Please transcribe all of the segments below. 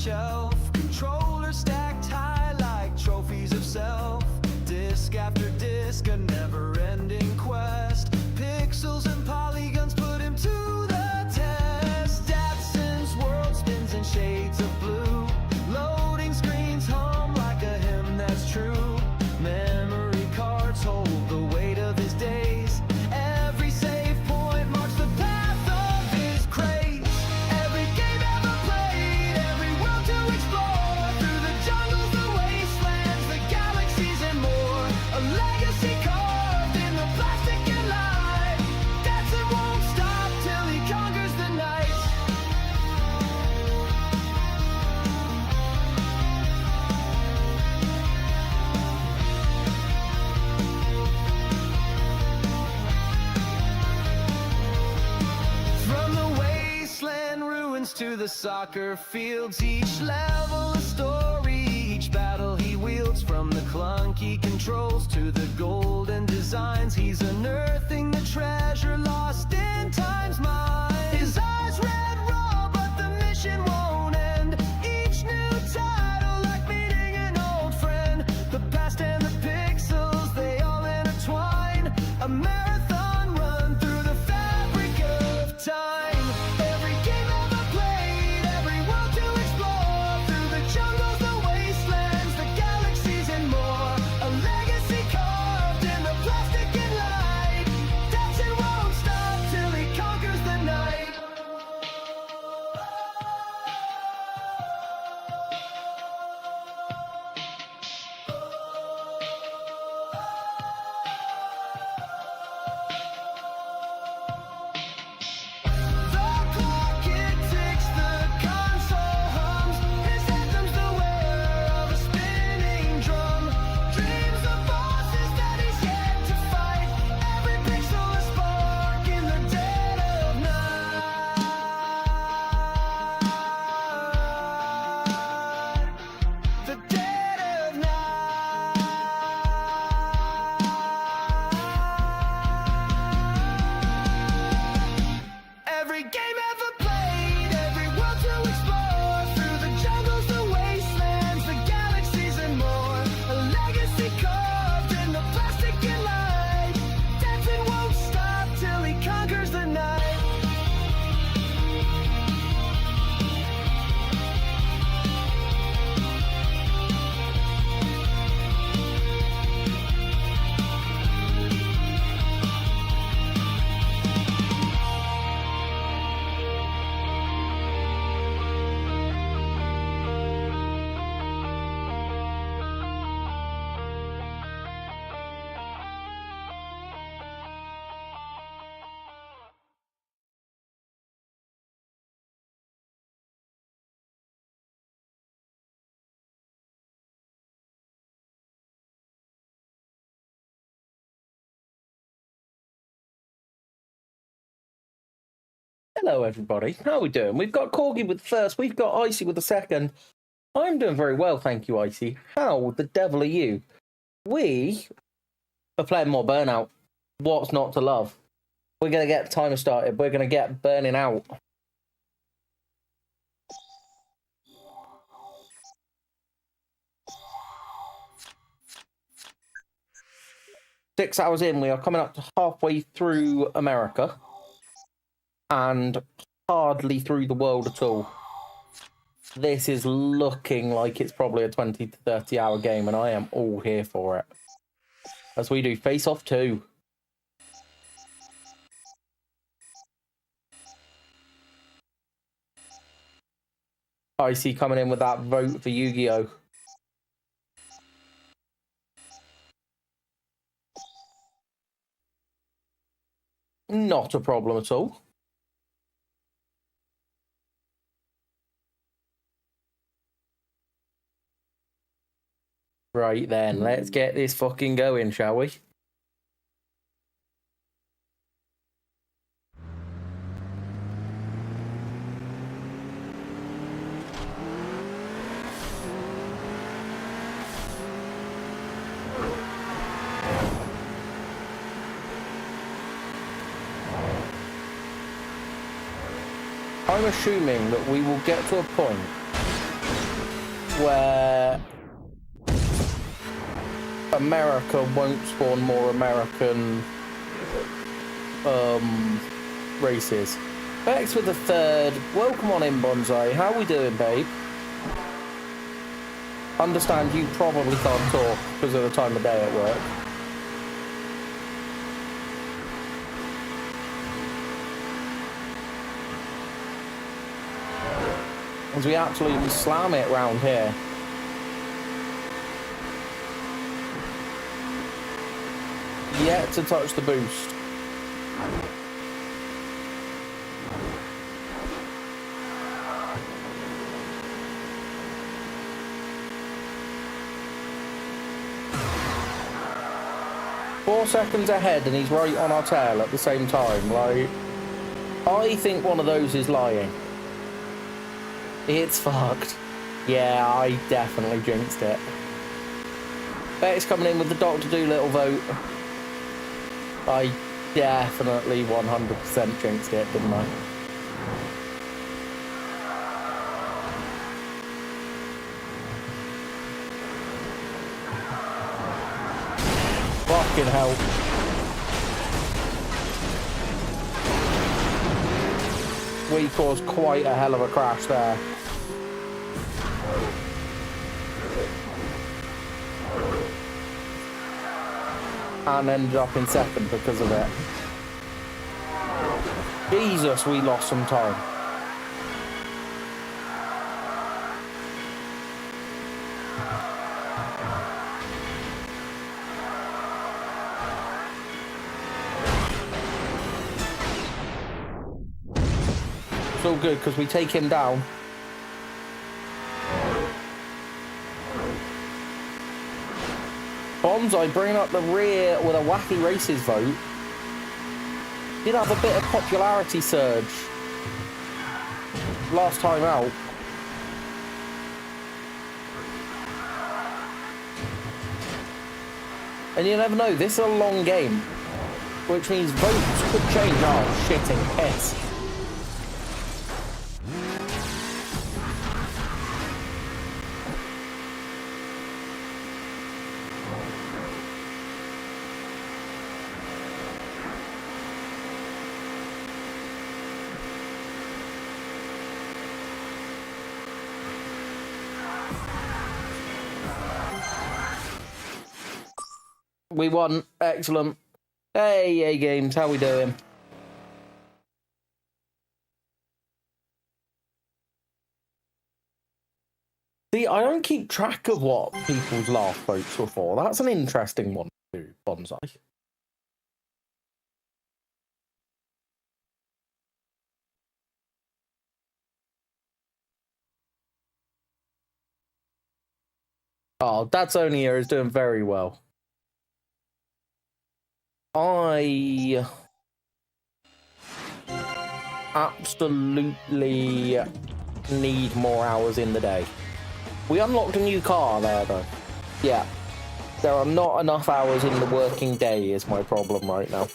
shelf. Controllers stacked high like trophies of self. Disc after disc, a never-ending quest. Pixels and polygons put him to the test. Datson's world spins in shades of blue. Loading screens hum like a hymn that's true. Memory cards hold the weight of his days. Every save point marks the path of his craze. Every game ever played, every world to explore. Through the jungles, the wastelands, the galaxies and more. A legacy carved in the plastic and light. Datsun won't stop till he conquers the night. From the wasteland ruins to the soccer fields, each level a story, each battle he wields. From the clunky controls to the golden designs, he's unearthing the treasure lost in time's mind. His eyes red raw, but the mission won't end. Each new title like meeting an old friend. The past and the pixels, they all intertwine. A marathon run through the fabric of time. Every game ever played, every world to explore. Through the jungles, the wastelands, the galaxies and more. A legacy carved in the plastic and light. Datsun won't stop till he conquers the night. The clock it ticks, the console hums. His anthem's the wearer of a spinning drum. Dreams of bosses that he's yet to fight. Every pixel a spark in the dead of night. The dead of night. Every game ever played, every world to explore. Through the jungles, the wastelands, the galaxies and more. A legacy carved in the plastic and light. Datsun won't stop till he conquers the night. Hello, everybody. How are we doing? We've got Corgi with the first. We've got Icy with the second. I'm doing very well, thank you, Icy. How the devil are you? We are playing more Burnout. What's not to love? We're going to get the timer started. We're going to get burning out. Six hours in, we are coming up to halfway through America. And hardly through the world at all. This is looking like it's probably a 20 to 30 hour game, and I am all here for it. As we do Face Off 2. Icy coming in with that vote for Yu-Gi-Oh! Not a problem at all. Right then, let's get this fucking going, shall we? I'm assuming that we will get to a point where America won't spawn more American races. Bex with the third. Welcome on in, Bonsai. How we doing, babe? Understand you probably can't talk because of the time of day at work. As we absolutely slam it round here. Yet to touch the boost. Four seconds ahead and he's right on our tail at the same time. Like, I think one of those is lying. It's fucked. Yeah, I definitely jinxed it. Betty's coming in with the Dr. Dolittle vote. I definitely 100% jinxed it, didn't I? Fucking hell. We caused quite a hell of a crash there. And ended up in second because of it. Jesus, we lost some time. It's all good because we take him down. Bonsai bringing up the rear with a wacky races vote. Did have a bit of popularity surge last time out. And you never know, this is a long game, which means votes could change. Oh, shitting piss. We won. Excellent. Hey, Games. How we doing? See, I don't keep track of what people's last votes were for. That's an interesting one too, Bonsai. Oh, Dad's Only Here is doing very well. I absolutely need more hours in the day. We unlocked a new car there, though. Yeah. There are not enough hours in the working day is my problem right now.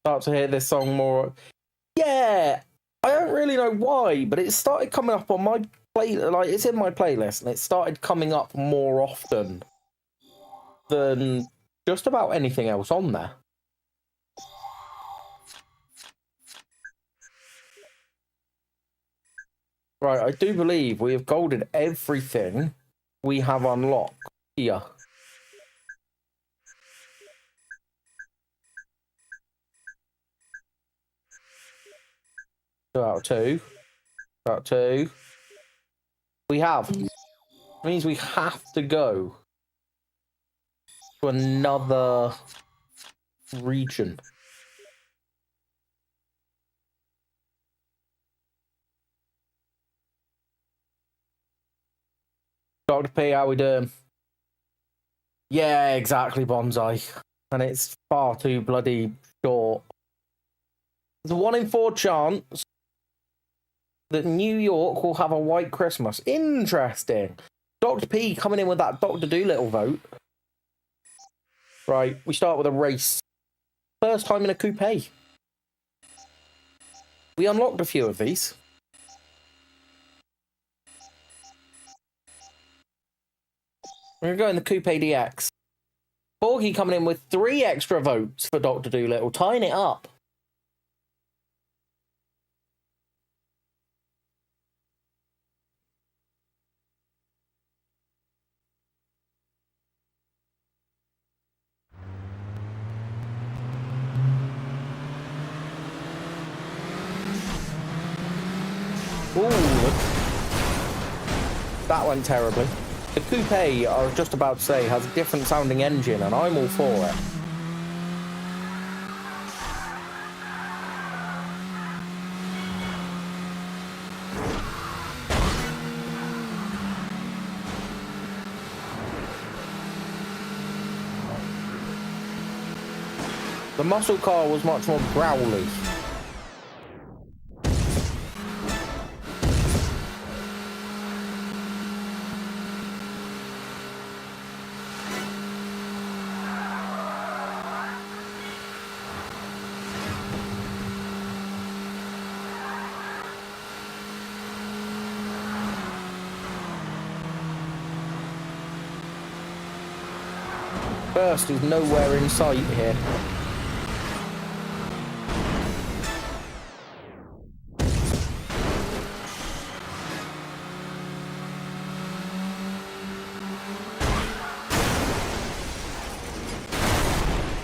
Start to hear this song more. Yeah! I don't really know why, but it started coming up on my play, like it's in my playlist, and it started coming up more often than just about anything else on there. Right, I do believe we have golded everything we have unlocked here. Two out of two. Two out of two. We have. It means we have to go to another region. Dr. P, how we doing? Yeah, exactly, Bonsai. And it's far too bloody short. There's a 1 in 4 chance that New York will have a white Christmas. Interesting. Dr. P coming in with that Dr. Dolittle vote. Right, we start with a race first time in a coupe. We unlocked a few of these. We're going to go in the Coupe DX. Borgie coming in with 3 extra votes for Dr. Dolittle, tying it up. Ooh, that went terribly. The Coupe, I was just about to say, has a different sounding engine, and I'm all for it. The muscle car was much more growly. First is nowhere in sight here.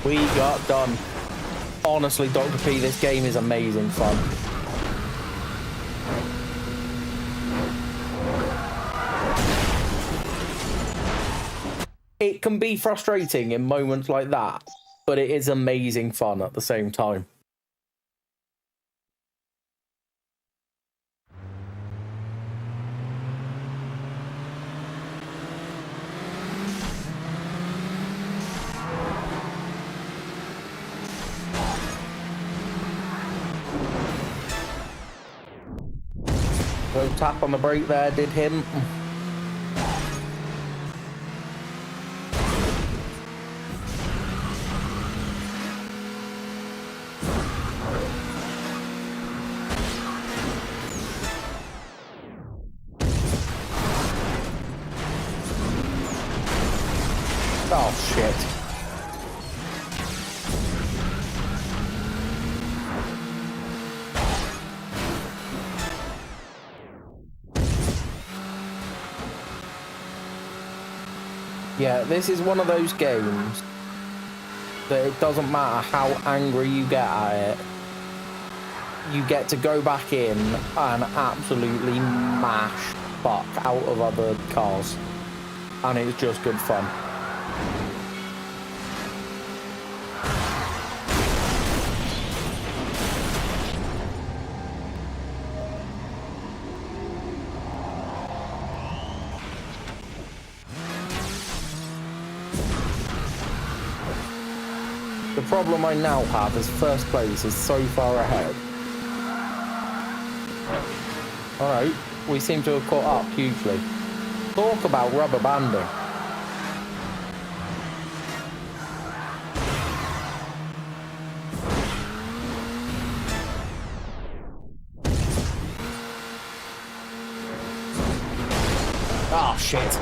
We got done. Honestly, Dr. P, this game is amazing fun. It can be frustrating in moments like that, but it is amazing fun at the same time. So tap on the brake there did him. Oh, shit. Yeah, this is one of those games that it doesn't matter how angry you get at it. You get to go back in and absolutely mash fuck out of other cars. And it's just good fun. The problem I now have is first place is so far ahead. Alright, we seem to have caught up hugely. Talk about rubber banding. Oh, shit.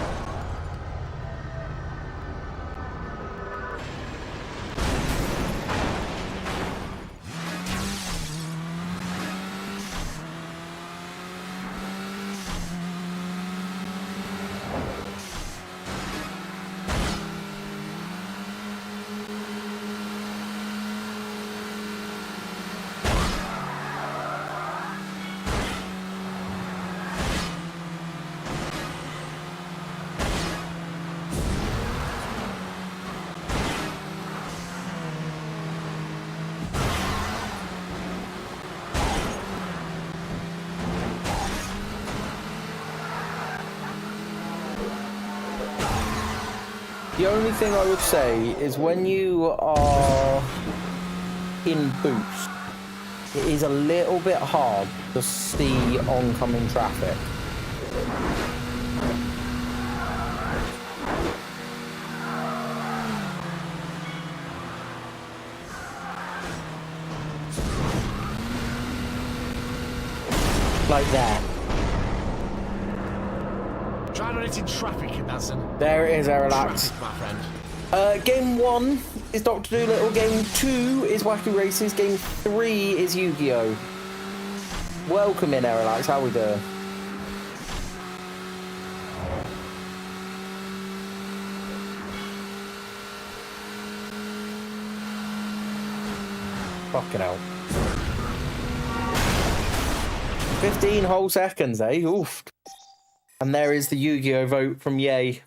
The only thing I would say is when you are in boost, it is a little bit hard to see oncoming traffic. Like there. Try not hitting traffic, Natson. There it is, Aerolax. Traffic, my friend. Game 1 is Dr. Dolittle. Game 2 is Wacky Races. Game 3 is Yu-Gi-Oh! Welcome in, Aerolax. How we doing? Fucking hell. 15 whole seconds, eh? Oof. And there is the Yu-Gi-Oh! Vote from Yay.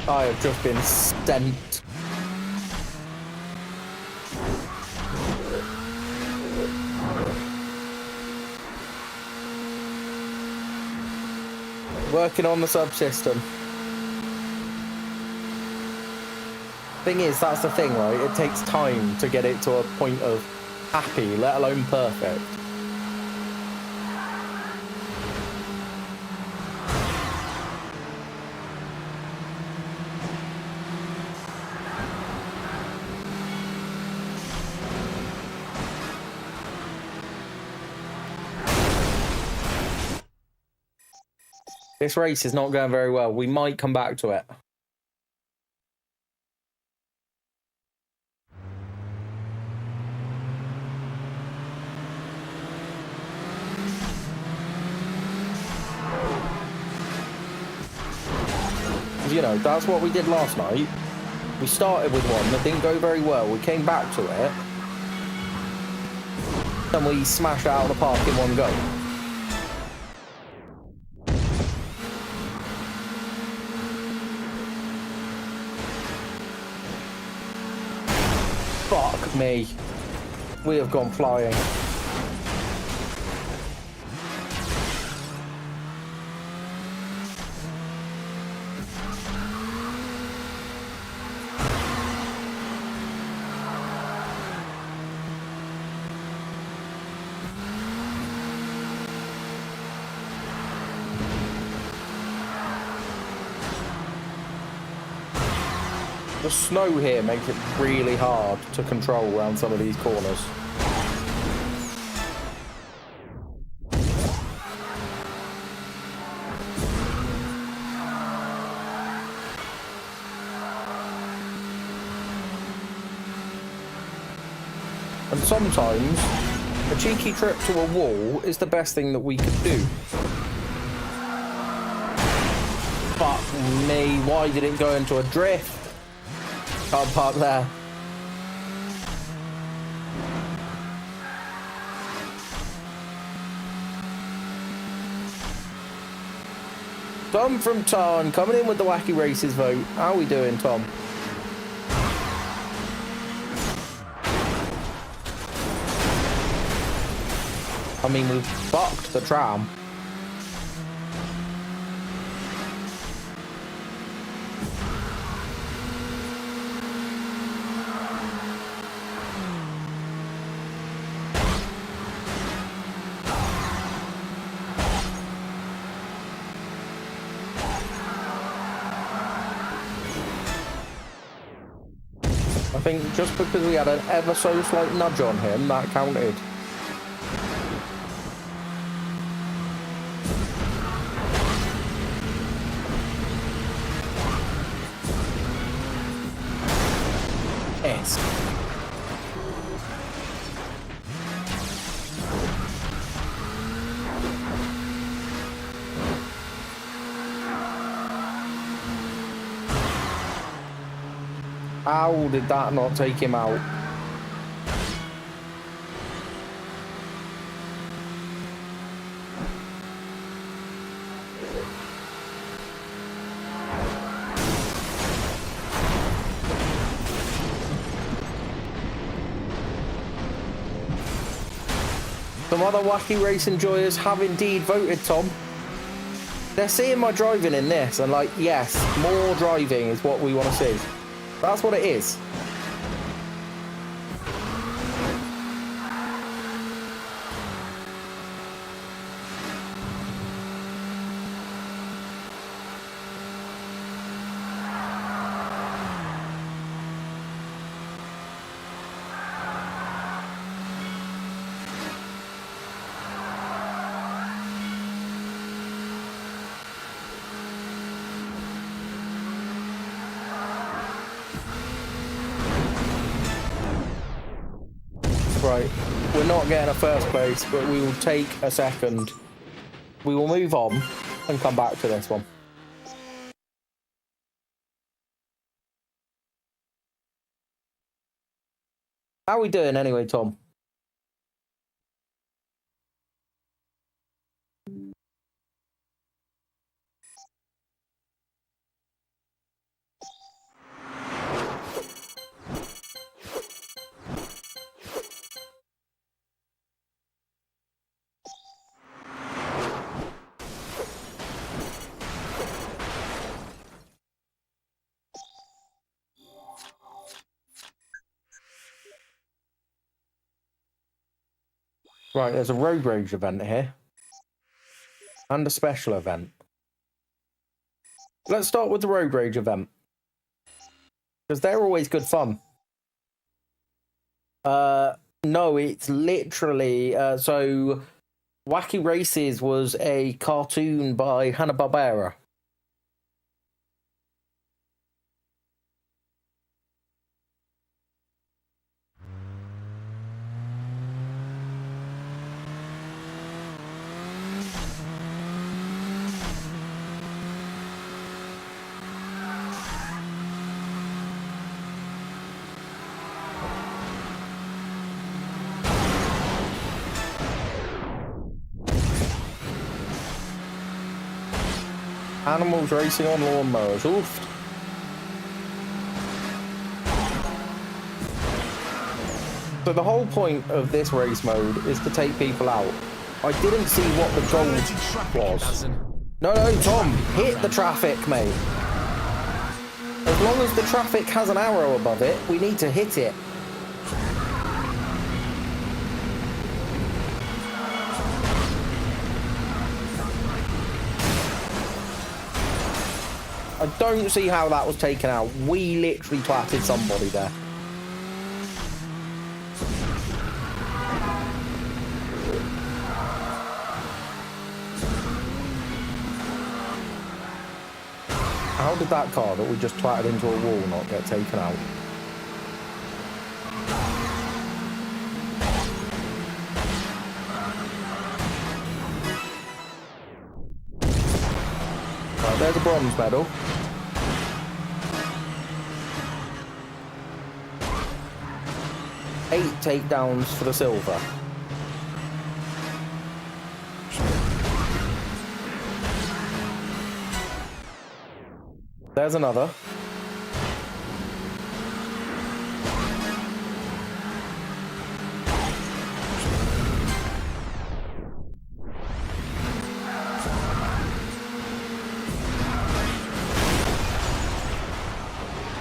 I have just been sent. Working on the subsystem. Thing is, that's the thing, right? It takes time to get it to a point of happy, let alone perfect. This race is not going very well. We might come back to it. You know, that's what we did last night. We started with one that didn't go very well. We came back to it. And we smashed it out of the park in one go. Fuck me. We have gone flying. The snow here makes it really hard to control around some of these corners. And sometimes a cheeky trip to a wall is the best thing that we could do. Fuck me, why did it go into a drift? Can't park there. Tom from Tarn coming in with the Wacky Races vote. How are we doing, Tom? I mean, we've fucked the tram. I think just because we had an ever so slight nudge on him, that counted. Yes. How did that not take him out? Some other Wacky Race enjoyers have indeed voted, Tom. They're seeing my driving in this, and like, yes, more driving is what we want to see. That's what it is. Right, we're not getting a first place, but we will take a second. We will move on and come back to this one. How are we doing anyway, Tom? Right, there's a road rage event here. And a special event. Let's start with the road rage event. Because they're always good fun. No, it's literally... so, Wacky Races was a cartoon by Hanna-Barbera. Animals racing on lawnmowers. Oof. So the whole point of this race mode is to take people out. I didn't see what the goal was. No, Tom, hit the traffic, mate. As long as the traffic has an arrow above it, we need to hit it. I don't see how that was taken out. We literally twatted somebody there. How did that car that we just twatted into a wall not get taken out? Right, there's a bronze medal. Eight takedowns for the silver. There's another.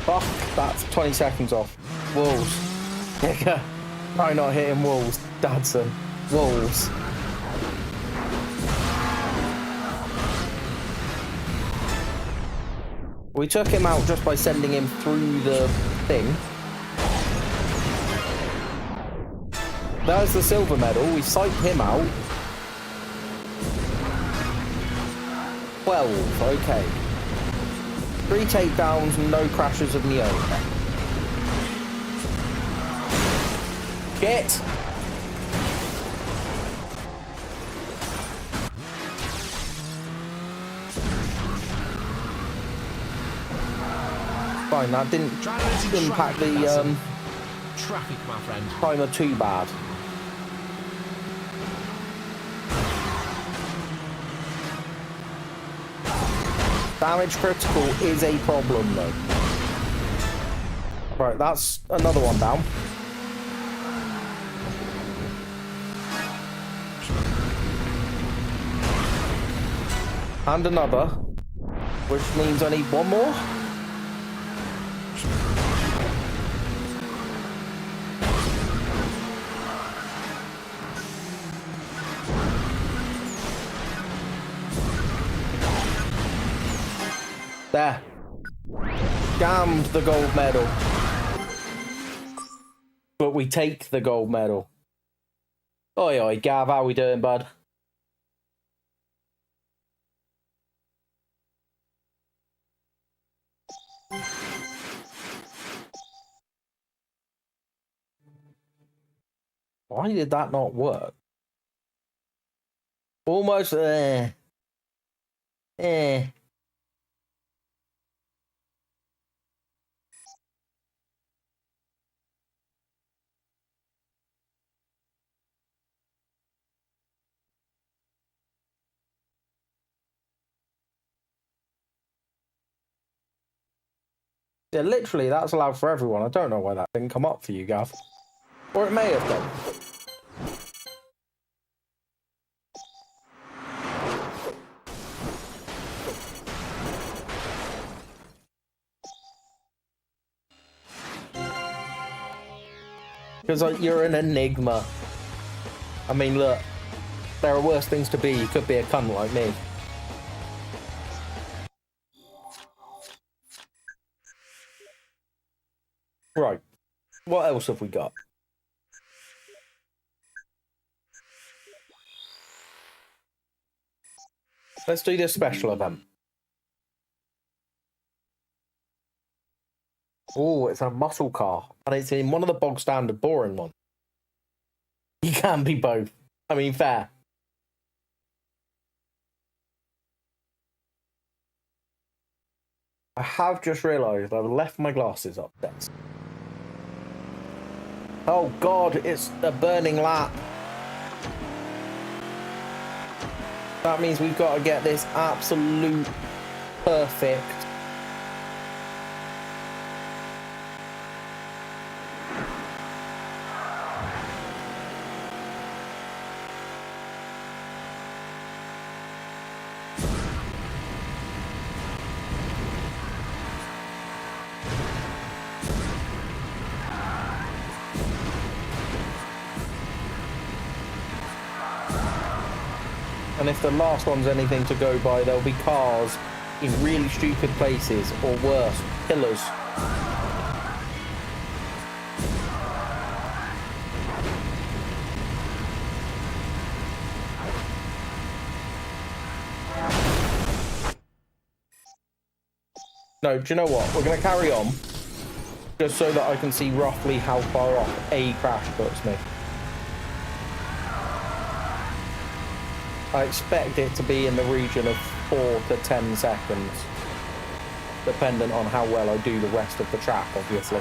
Fuck, that's 20 seconds off. Wolves. Try not hitting wolves, Dadson. Wolves. We took him out just by sending him through the thing. There's the silver medal. We psyched him out. 12, okay. 3 takedowns, no crashes of my own. Get! Fine, that didn't impact the traffic, my friend. timer too bad. Damage critical is a problem though. Right, that's another one down. And another. Which means I need one more. There. Damned the gold medal. But we take the gold medal. Oi, oi, Gav, how we doing, bud? Why did that not work? Almost, Yeah, literally, that's allowed for everyone. I don't know why that didn't come up for you, Gav. Or it may have done. Because you're an enigma. I mean, look, there are worse things to be. You could be a cunt like me. Right. What else have we got? Let's do this special event. Oh, it's a muscle car. And it's in one of the bog standard boring ones. You can be both. I mean, fair. I have just realised I've left my glasses upstairs. Oh God, it's a burning lap. That means we've got to get this absolute perfect. And if the last one's anything to go by, there'll be cars in really stupid places, or worse, pillars. No, do you know what? We're going to carry on, just so that I can see roughly how far off a crash puts me. I expect it to be in the region of 4 to 10 seconds, dependent on how well I do the rest of the track, obviously.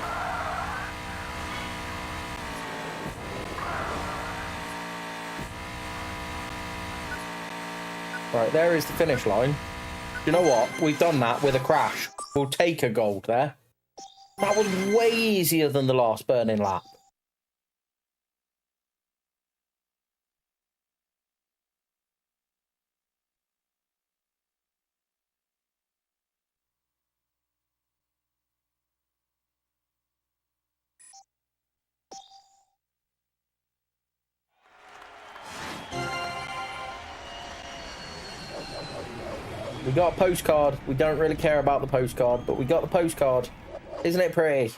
Right, there is the finish line. You know what? We've done that with a crash. We'll take a gold there. That was way easier than the last burning lap. We got a postcard. We don't really care about the postcard, but we got the postcard. Isn't it pretty?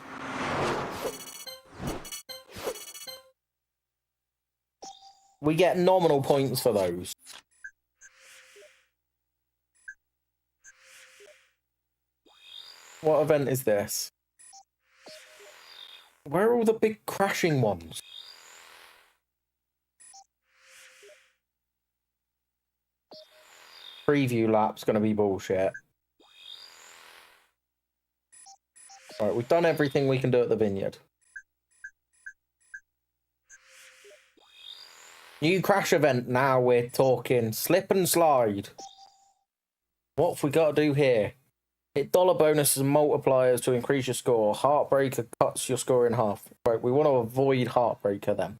We get nominal points for those. What event is this? Where are all the big crashing ones? Preview lap's going to be bullshit. Right, we've done everything we can do at the vineyard. New crash event now, we're talking slip and slide. What have we got to do here? Hit dollar bonuses and multipliers to increase your score. Heartbreaker cuts your score in half. Right, we want to avoid Heartbreaker then.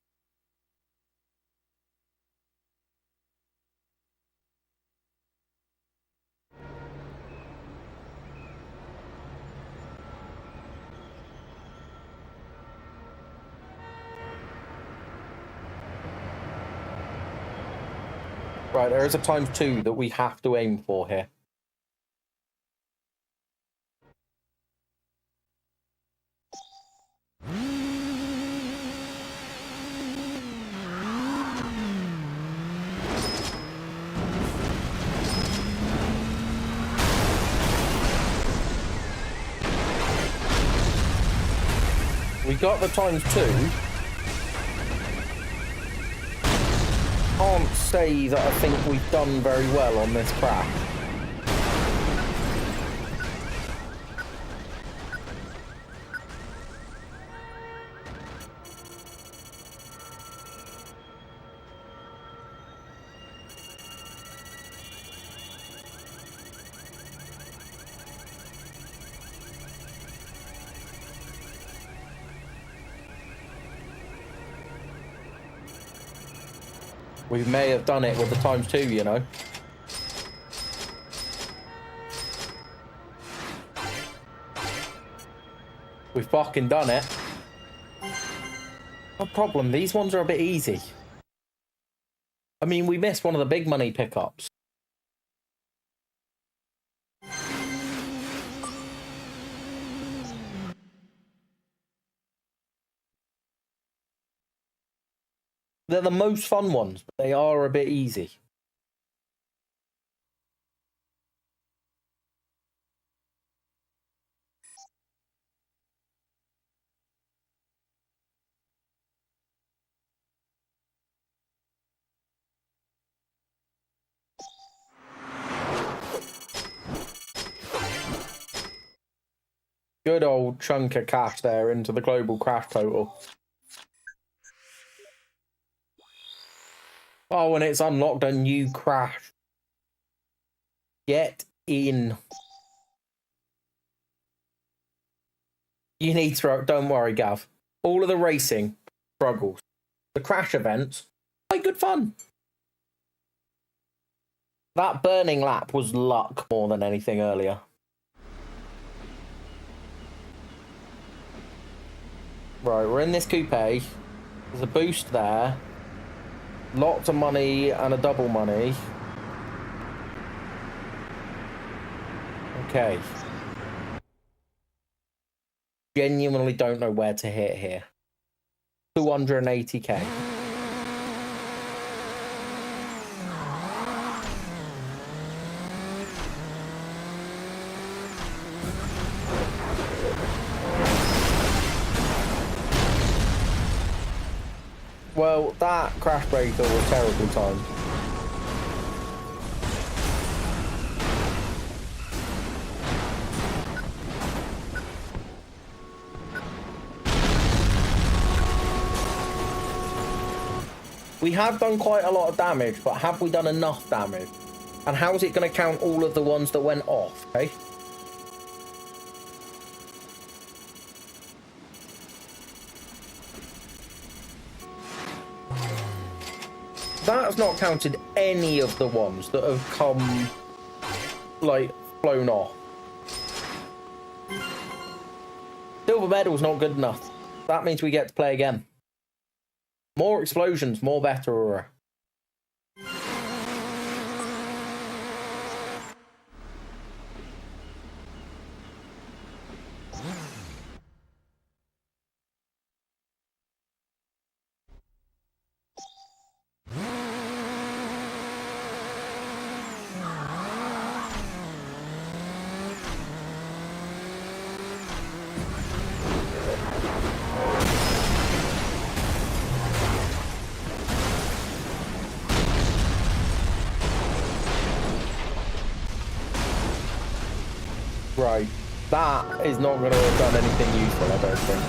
Right, there is a ×2 that we have to aim for here. We got the ×2. Can't say that I think we've done very well on this craft. We may have done it with the ×2, you know. We've fucking done it. No problem, these ones are a bit easy. I mean, we missed one of the big money pickups. They're the most fun ones, but they are a bit easy. Good old chunk of cash there into the global crash total. Oh, and it's unlocked a new crash. Get in. You need to, don't worry, Gav. All of the racing struggles. The crash events, quite good fun. That burning lap was luck more than anything earlier. Right, we're in this coupe. There's a boost there. Lots of money and a double money. Okay. Genuinely don't know where to hit here. 280k. Well, that crash breaker was terribly timed. We have done quite a lot of damage, but have we done enough damage? And how is it going to count all of the ones that went off, okay? That's not counted any of the ones that have come, like, flown off. Silver medal's not good enough. That means we get to play again. More explosions, more better. Right, that is not going to have done anything useful, I don't think.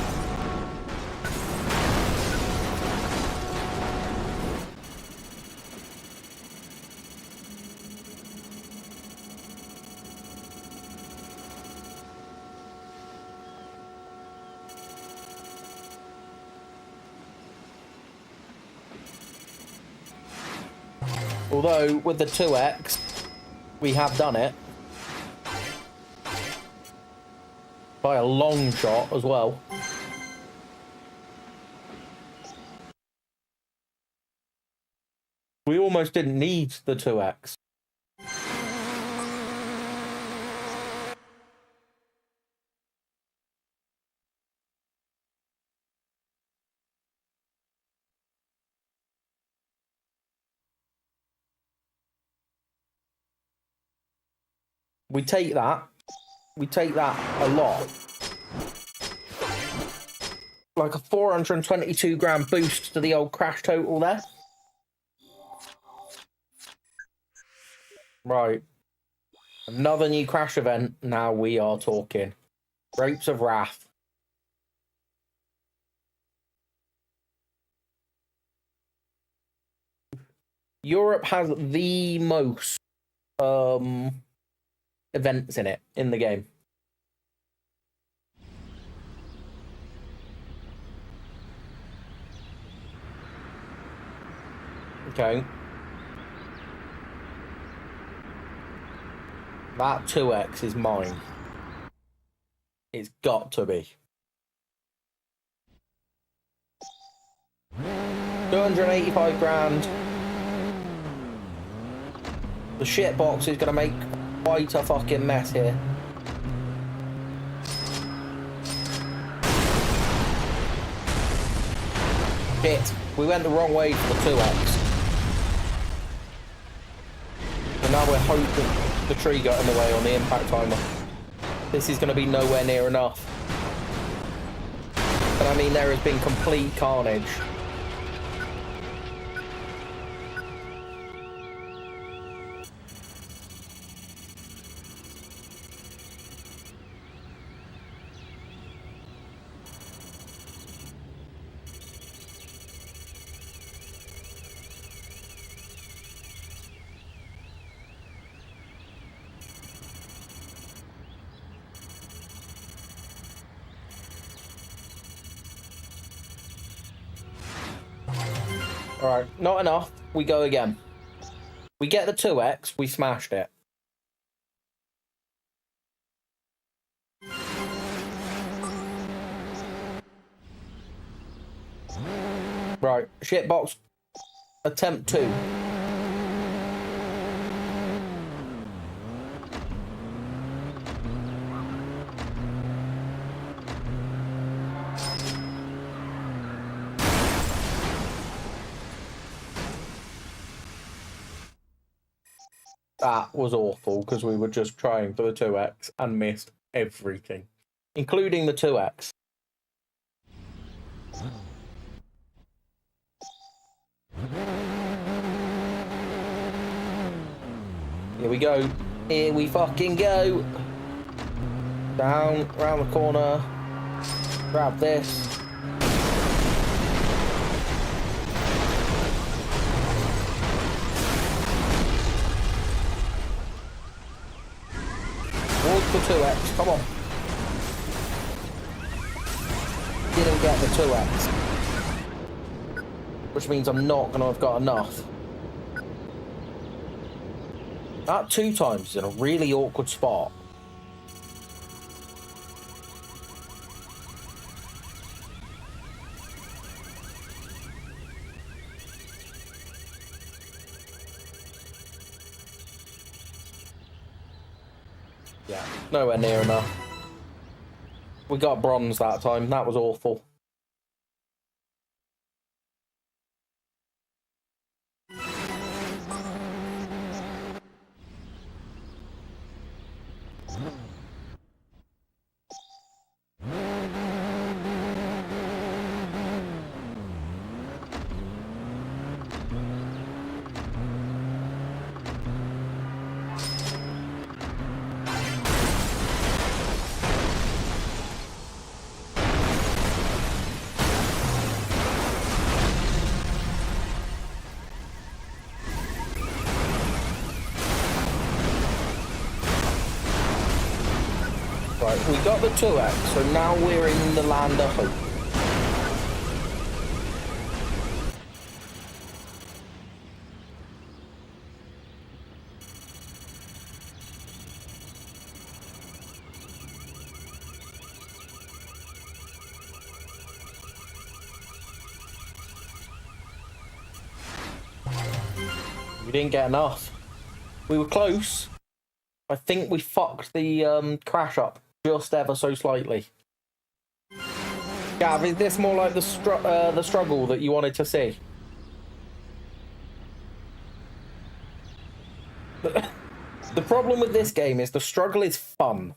Although, with the 2x, we have done it. By a long shot as well. We almost didn't need the 2x. We take that. We take that a lot. Like a 422 grand boost to the old crash total there. Right. Another new crash event. Now we are talking. Grapes of Wrath. Europe has the most events in it, in the game. Okay. That 2x is mine. It's got to be. 285 grand. The shit box is going to make quite a fucking mess here. Shit. We went the wrong way for the 2x. And now we're hoping the tree got in the way on the impact timer. This is going to be nowhere near enough. But I mean, there has been complete carnage. Alright, not enough. We go again. We get the 2x, we smashed it. Right, shitbox attempt 2. That was awful because we were just trying for the 2x and missed everything, including the 2x. Here we go. Here we fucking go. Down, round the corner. Grab this. Towards the 2x, come on. Didn't get the 2x. Which means I'm not going to have got enough. That 2 times is in a really awkward spot. Yeah, nowhere near enough. We got bronze that time. That was awful. Right, we got the 2x, so now we're in the land of hope. Didn't get enough. We were close. I think we fucked the crash up just ever so slightly. Gav, is this more like the struggle that you wanted to see? The problem with this game is the struggle is fun.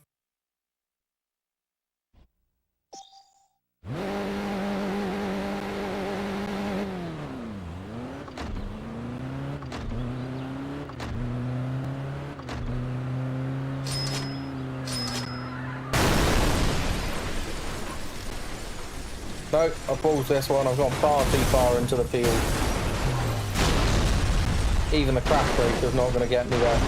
No, I paused this one. I've gone far too far into the field. Even the crash brake is not going to get me there.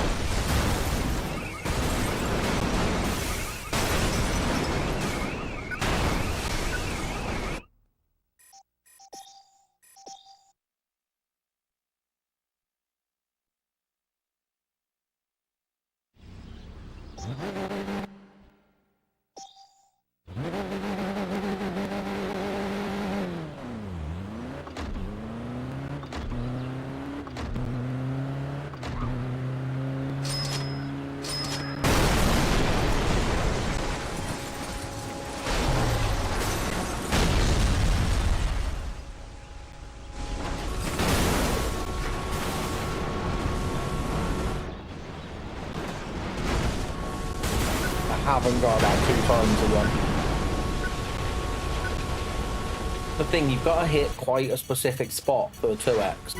Haven't got about 2 times again. The thing, you've got to hit quite a specific spot for the 2x.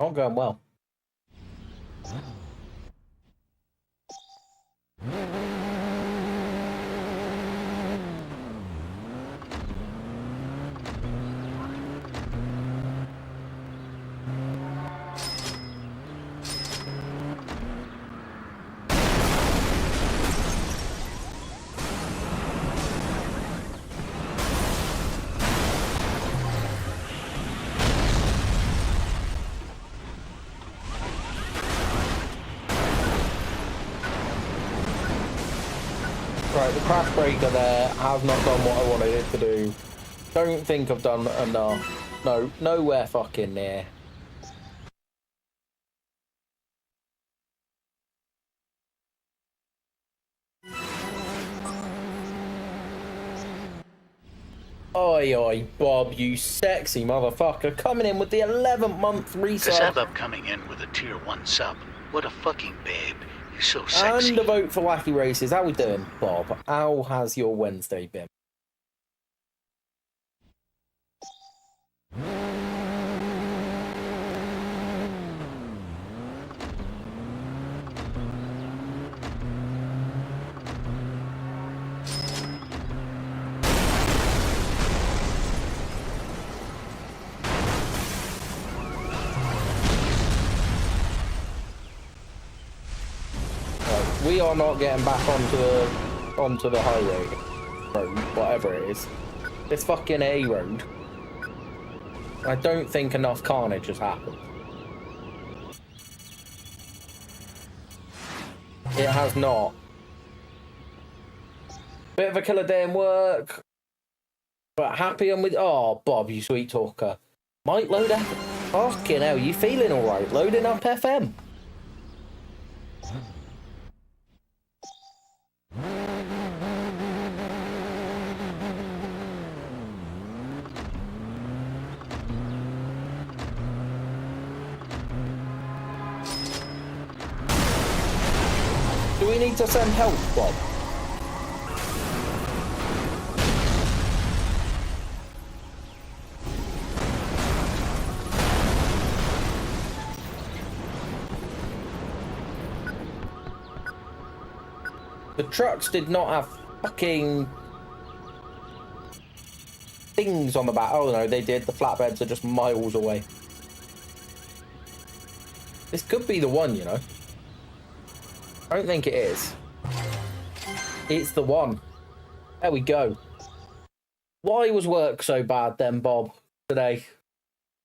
Not going well. Right, the crash breaker there has not done what I wanted it to do. Don't think I've done enough. No, nowhere fucking near. Oi, oi, Bob, you sexy motherfucker, coming in with the 11th month resub. Kasabab coming in with a tier 1 sub. What a fucking babe. You're so sexy. And a vote for Wacky Races. How we doing, Bob? How has your Wednesday been? We are not getting back onto the highway road, whatever it is. It's fucking A road. I don't think enough carnage has happened. It has not. Bit of a killer day in work, but happy I'm with. Oh, Bob, you sweet talker. Might load up. Fucking hell, you feeling all right? Loading up FM. Do we need to send help, Bob? The trucks did not have fucking things on the back. Oh no, they did. The flatbeds are just miles away. This could be the one, you know. I don't think it is. It's the one. There we go. Why was work so bad then, Bob, today?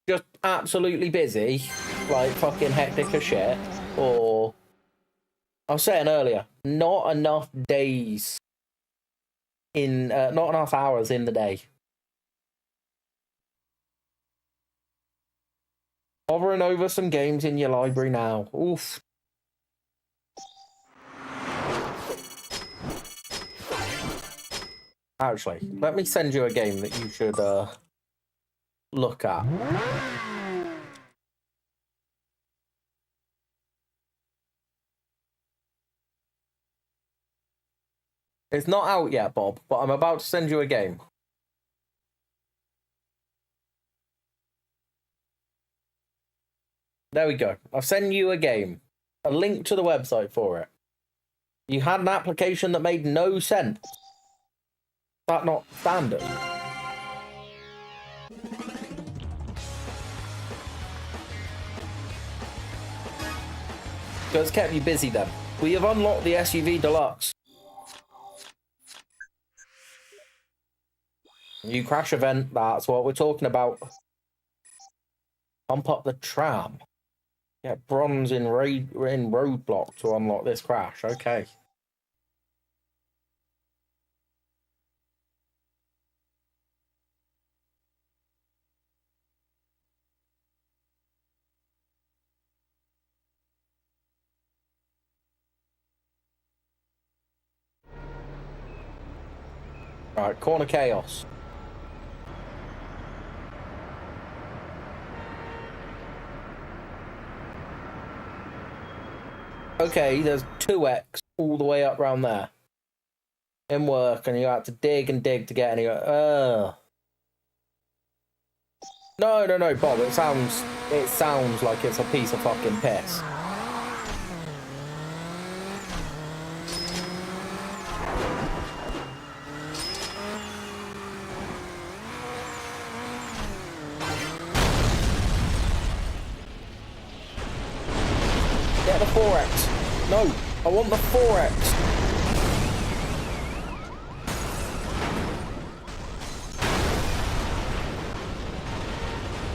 Just absolutely busy? Like fucking hectic as shit? Or... I was saying earlier, not enough days in... not enough hours in the day. Hovering over some games in your library now. Oof. Actually, let me send you a game that you should look at. It's not out yet, Bob, but I'm about to send you a game. There we go. I've sent you a game. A link to the website for it. You had an application that made no sense. Is that not standard? So it's kept you busy then. We have unlocked the SUV Deluxe. New crash event, that's what we're talking about. Pump up the tram. Get bronze in roadblock to unlock this crash. Okay. Right, corner chaos. Okay, there's 2x all the way up round there. In work, and you have to dig and dig to get anywhere. No, Bob, it sounds like it's a piece of fucking piss. Get the 4x. No, I want the 4x.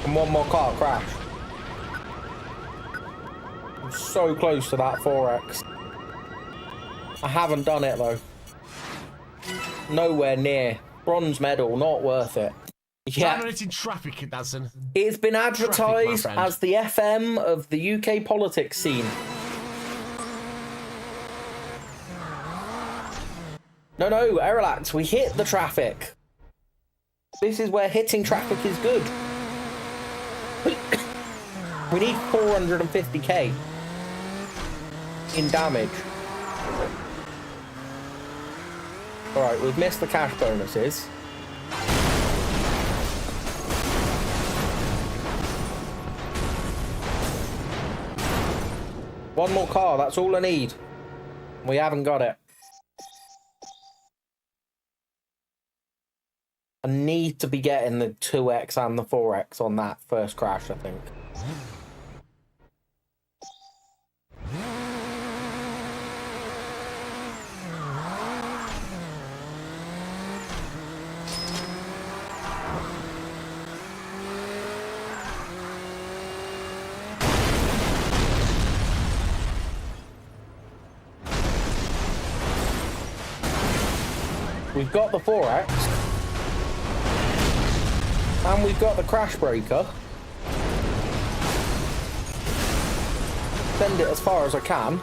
And one more car crash. I'm so close to that 4x. I haven't done it though. Nowhere near. Bronze medal, not worth it. Yeah. Dominating traffic, Dadson. It's been advertised as the FM of the UK politics scene. No, relax. We hit the traffic. This is where hitting traffic is good. We need 450k in damage. Alright, we've missed the cash bonuses. One more car, that's all I need. We haven't got it. I need to be getting the 2x and the 4x on that first crash, I think. We've got the 4x. And we've got the crash breaker. Send it as far as I can.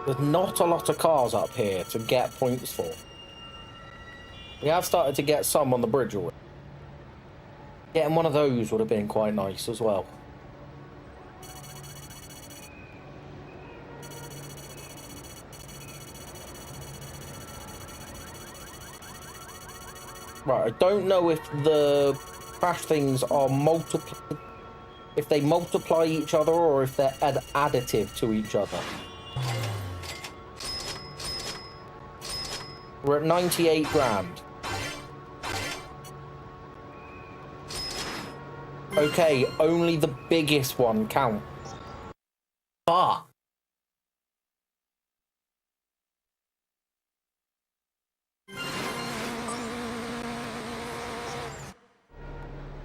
There's not a lot of cars up here to get points for. We have started to get some on the bridge already. Getting one of those would have been quite nice as well. Right, I don't know if the crash things are if they multiply each other or if they're additive to each other. We're at 98 grand. Okay, only the biggest one counts. Fuck.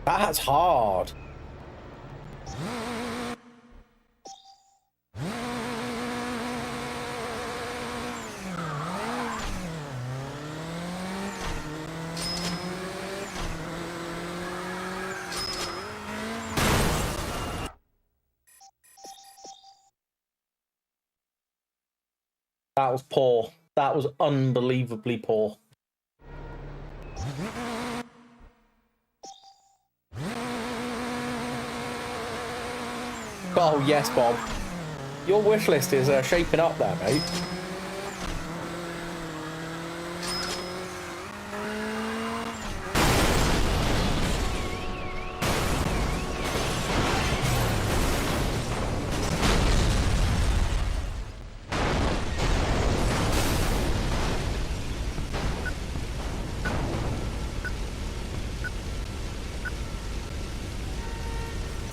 That's hard. That was poor. That was unbelievably poor. Oh, yes, Bob. Your wish list is shaping up there, mate.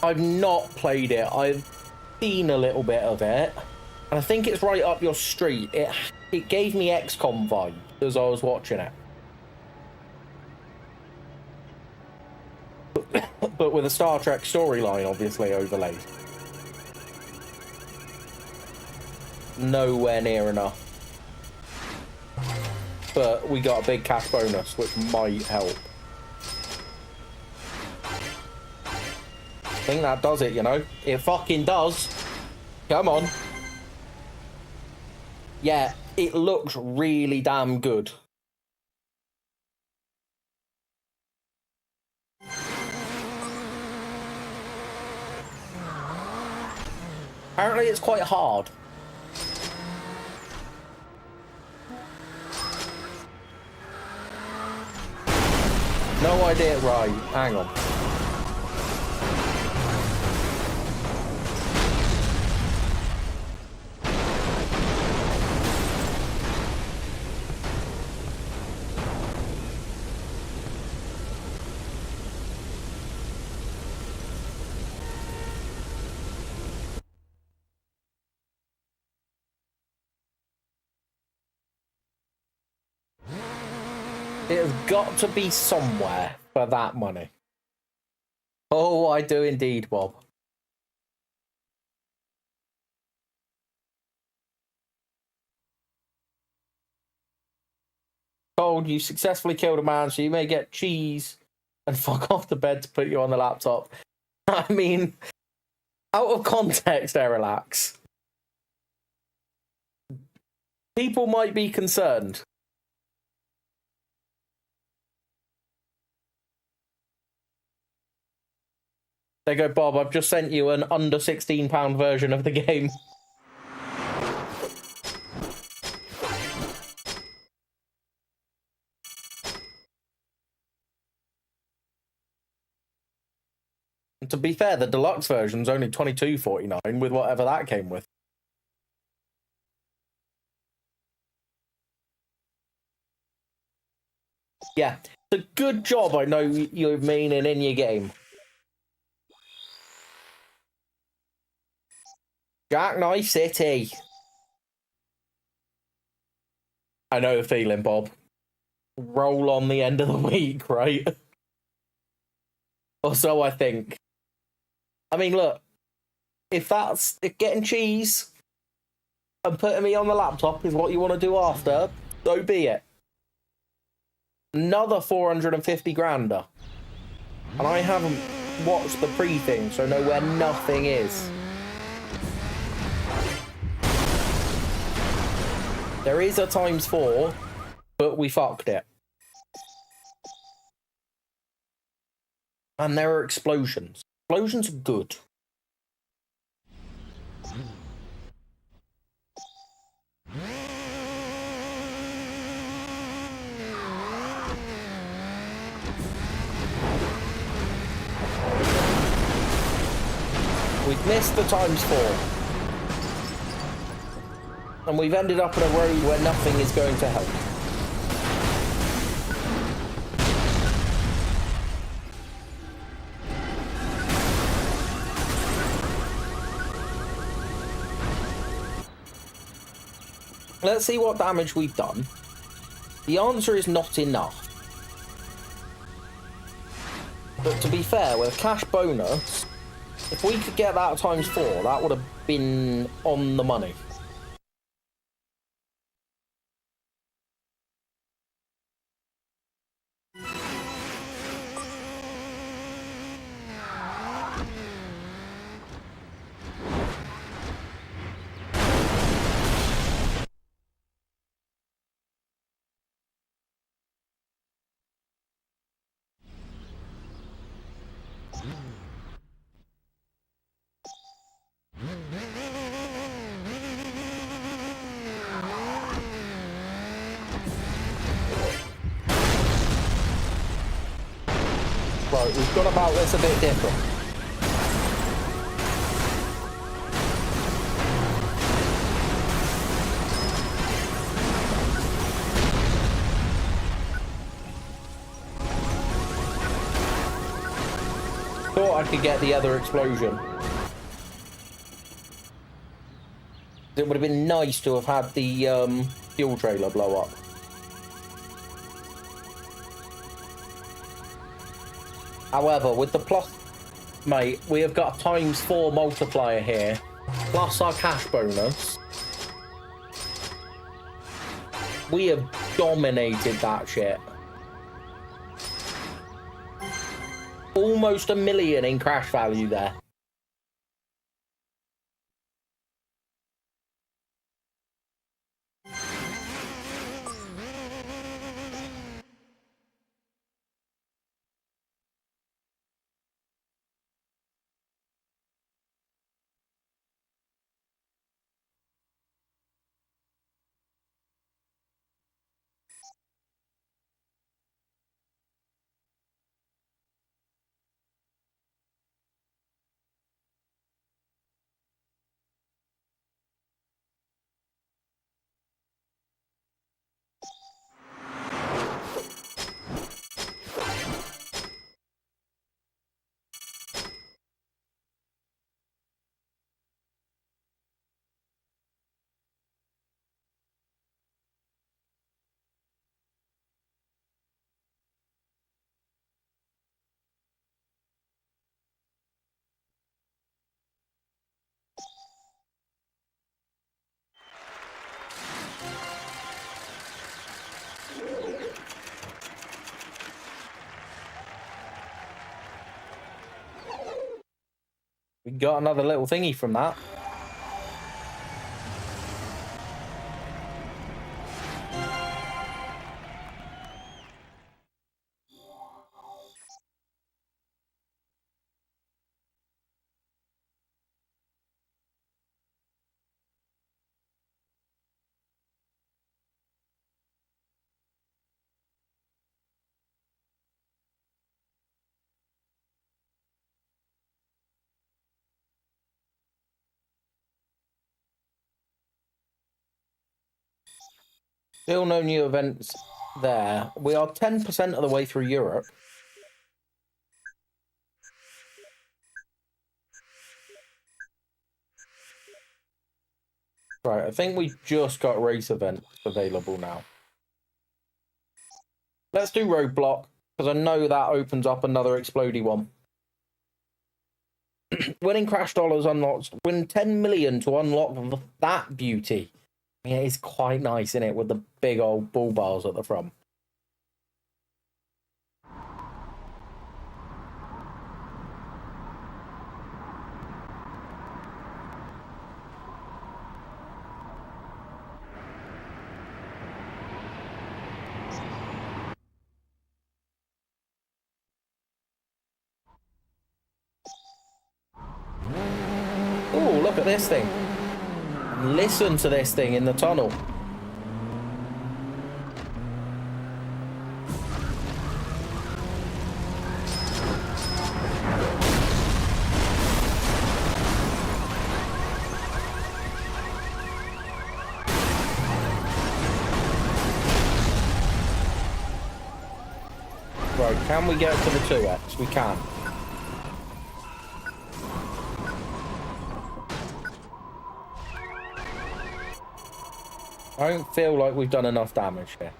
I've not played it. I've seen a little bit of it, and I think it's right up your street. It gave me XCOM vibe as I was watching it, but with a Star Trek storyline obviously overlaid. Nowhere near enough, but we got a big cash bonus, which might help. I think that does it, you know? It fucking does. Come on. Yeah, it looks really damn good. Apparently it's quite hard. No idea, right, hang on. It has got to be somewhere for that money. Oh, I do indeed, Bob. Told you successfully killed a man, so you may get cheese and fuck off to bed to put you on the laptop. I mean, out of context, Erelax. People might be concerned. There you go, Bob. I've just sent you an under £16 version of the game. And to be fair, the deluxe version's only $22.49 with whatever that came with. Yeah, it's a good job I know you're meaning in your game. Jackknife City. I know the feeling, Bob. Roll on the end of the week, right? Or so I think. I mean, look, if getting cheese and putting me on the laptop is what you want to do after, so be it. Another 450 grander. And I haven't watched the pre-thing, so know where nothing is. There is a ×4, but we fucked it. And there are explosions. Explosions are good. We've missed the ×4. And we've ended up on a road where nothing is going to help. Let's see what damage we've done. The answer is not enough. But to be fair, with a cash bonus, if we could get that times 4, that would have been on the money. Right, we've gone about this a bit different. Thought I could get the other explosion. It would have been nice to have had the fuel trailer blow up. However, with the plus, mate, we have got a ×4 multiplier here, plus our cash bonus. We have dominated that shit. Almost 1 million in crash value there. We got another little thingy from that. Still no new events there. We are 10% of the way through Europe. Right, I think we just got race events available now. Let's do roadblock, because I know that opens up another explodey one. Winning crash dollars unlocks. Win 10 million to unlock that beauty. Yeah, it's quite nice, isn't it, with the big old bull bars at the front. Oh, look at this thing. Listen to this thing in the tunnel. Right, can we get to the 2x? We can. I don't feel like we've done enough damage here.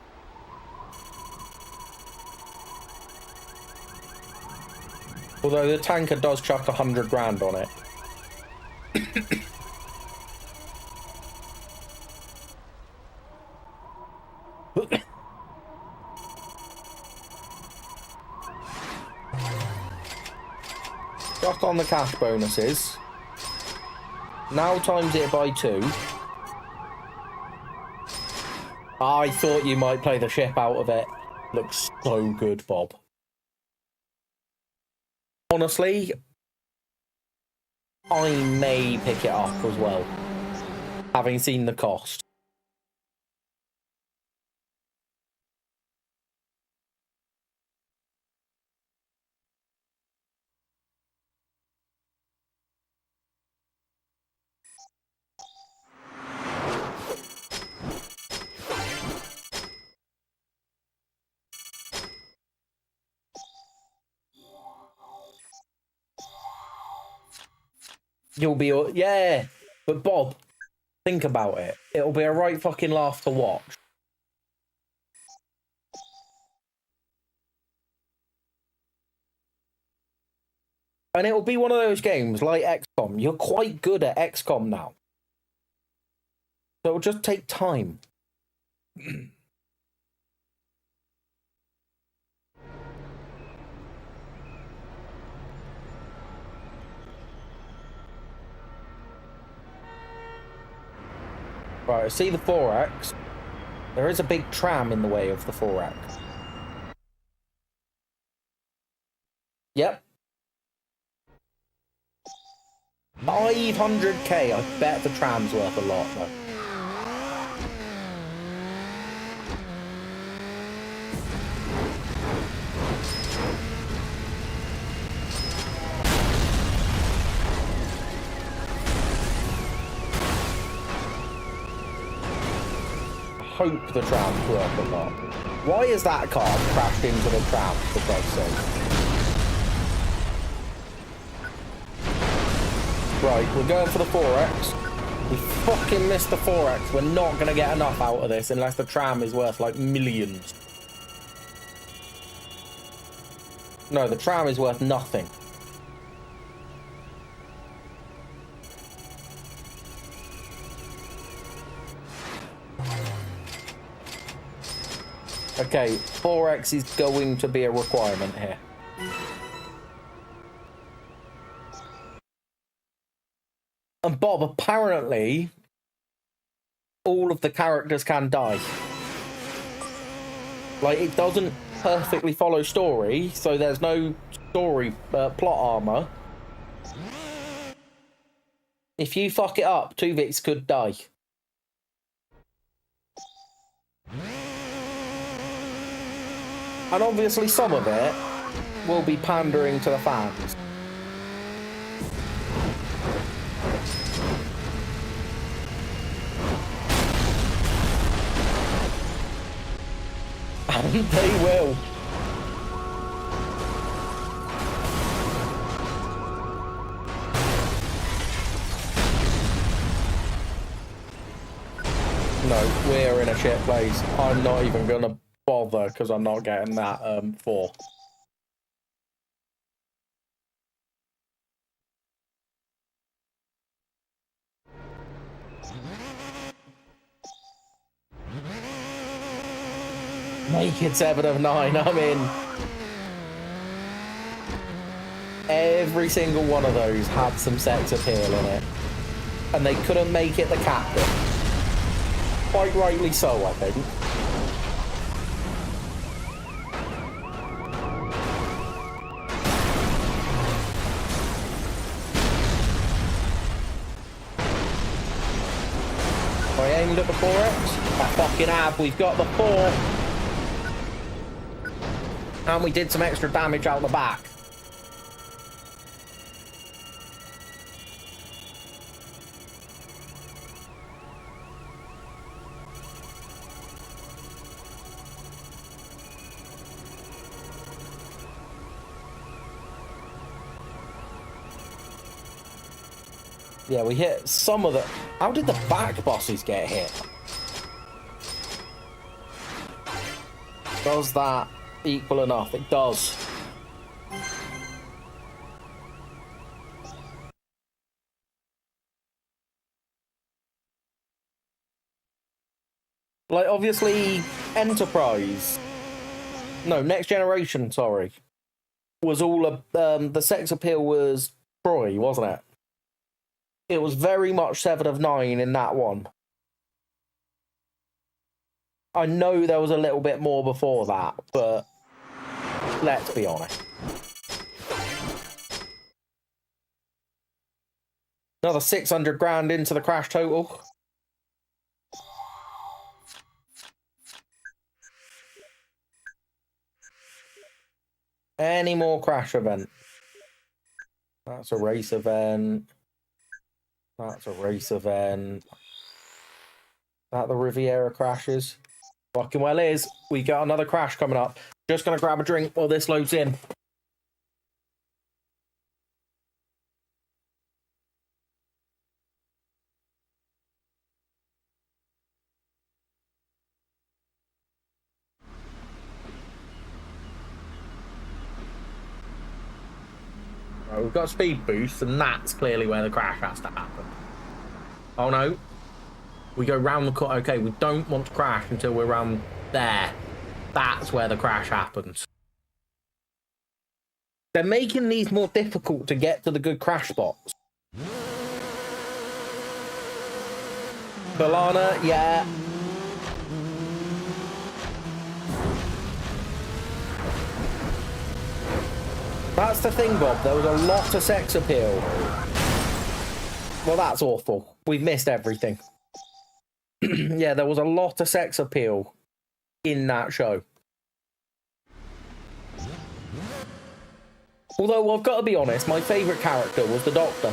Although the tanker does chuck 100 grand on it. Just on the cash bonuses. Now times it by 2. I thought you might play the ship out of it. Looks so good, Bob. Honestly, I may pick it up as well, having seen the cost. You'll be, yeah, but Bob, think about it. It'll be a right fucking laugh to watch. And it'll be one of those games like XCOM. You're quite good at XCOM now. So it'll just take time. Right, I see the 4X. There is a big tram in the way of the 4X. Yep. 500k. I bet the tram's worth a lot, though. Hope the tram's worth a lot. Why is that car crashed into the tram, for God's sake? Right, we're going for the 4X. We fucking missed the 4X. We're not going to get enough out of this unless the tram is worth, like, millions. No, the tram is worth nothing. Okay, 4X is going to be a requirement here. And Bob, apparently, all of the characters can die. Like, it doesn't perfectly follow story, so there's no story plot armor. If you fuck it up, Tuvix could die. And obviously some of it will be pandering to the fans. And they will. No, we're in a shit place. I'm not even gonna bother because I'm not getting that 4. Make it 7 of 9, I'm in. Every single one of those had some sex appeal in it. And they couldn't make it the captain. Quite rightly so, I think. I aimed at the 4X. I fucking have. We've got the 4. And we did some extra damage out the back. Yeah, we hit some of the... How did the back bosses get hit? Does that equal enough? It does. Like, obviously, Enterprise... No, Next Generation, sorry. Was all of... the sex appeal was Troy, wasn't it? It was very much 7 of 9 in that one. I know there was a little bit more before that, but... Let's be honest. Another 600 grand into the crash total. Any more crash event? That's a race event. That's a race event. That the Riviera crashes? Fucking well is. We got another crash coming up. Just gonna grab a drink while this loads in. Right, we've got a speed boost, and that's clearly where the crash has to happen. Oh no. We go round the corner. Okay, we don't want to crash until we're around there. That's where the crash happens. They're making these more difficult to get to the good crash spots. Balana, yeah. That's the thing, Bob. There was a lot of sex appeal. Well, that's awful. We've missed everything. Yeah, there was a lot of sex appeal in that show. Although, I've got to be honest, my favourite character was the Doctor.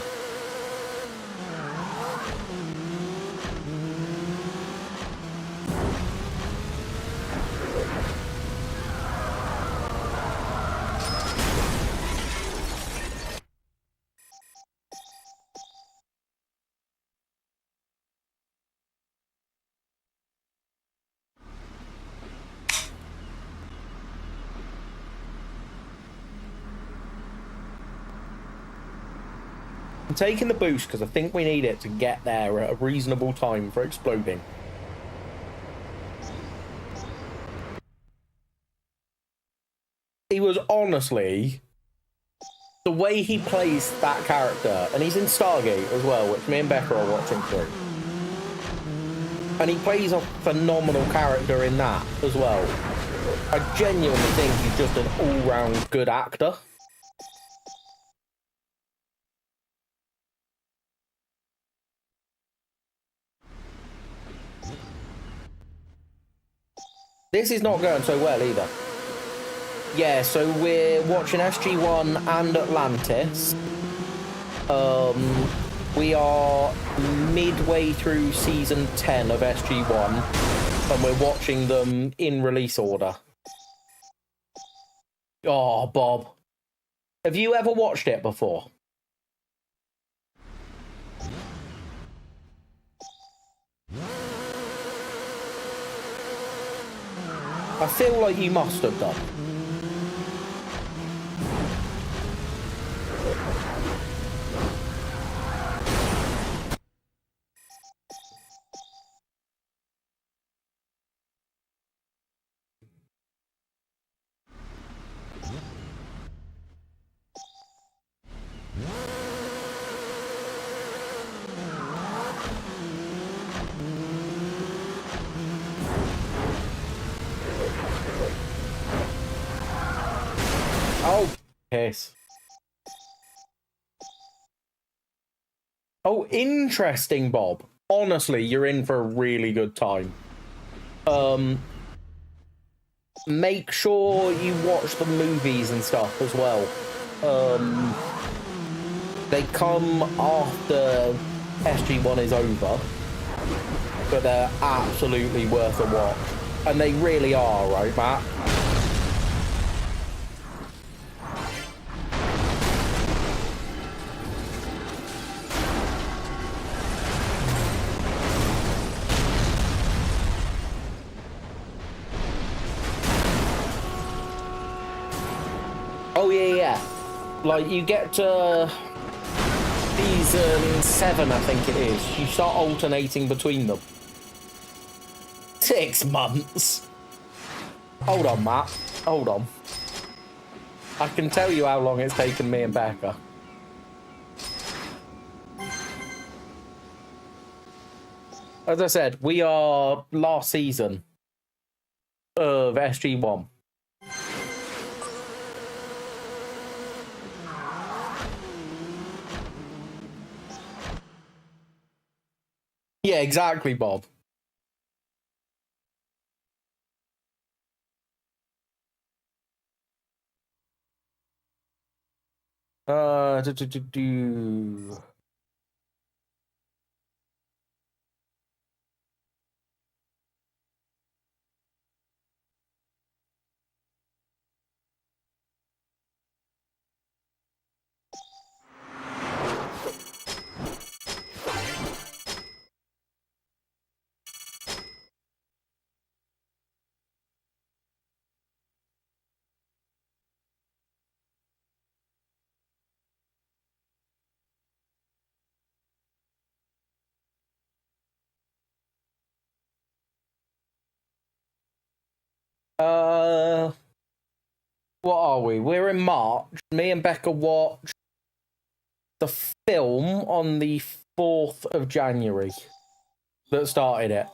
I'm taking the boost because I think we need it to get there at a reasonable time for exploding. He was honestly... The way he plays that character, and he's in Stargate as well, which me and Becca are watching through. And he plays a phenomenal character in that as well. I genuinely think he's just an all-round good actor. This is not going so well either. Yeah, so we're watching SG-1 and Atlantis. We are midway through season 10 of SG-1, and we're watching them in release order. Oh, Bob. Have you ever watched it before? I feel like you must have done. Oh, piss. Oh, interesting, Bob. Honestly, you're in for a really good time. Make sure you watch the movies and stuff as well. They come after SG-1 is over, but they're absolutely worth a watch. And they really are, right, Matt? Like, you get to season 7, I think it is. You start alternating between them. 6 months. Hold on, Matt. Hold on. I can tell you how long it's taken me and Becca. As I said, we are last season of SG1. Yeah, exactly, Bob. Do, do, do, do. What are we? We're in March. Me and Becca watched the film on the 4th of January that started it.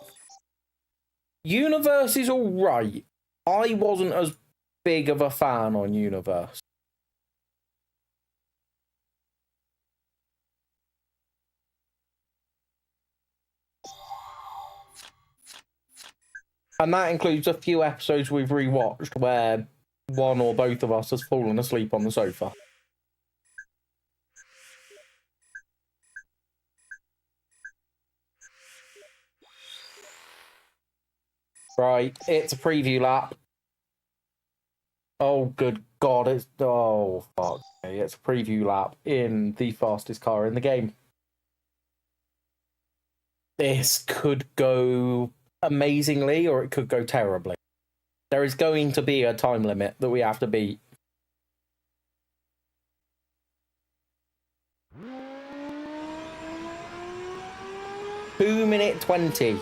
Universe is alright. I wasn't as big of a fan on Universe. And that includes a few episodes we've rewatched where one or both of us has fallen asleep on the sofa. Right, it's a preview lap. Oh, good God, it's... Oh, fuck me. It's a preview lap in the fastest car in the game. This could go amazingly or it could go terribly. There is going to be a time limit that we have to beat. Minute 20.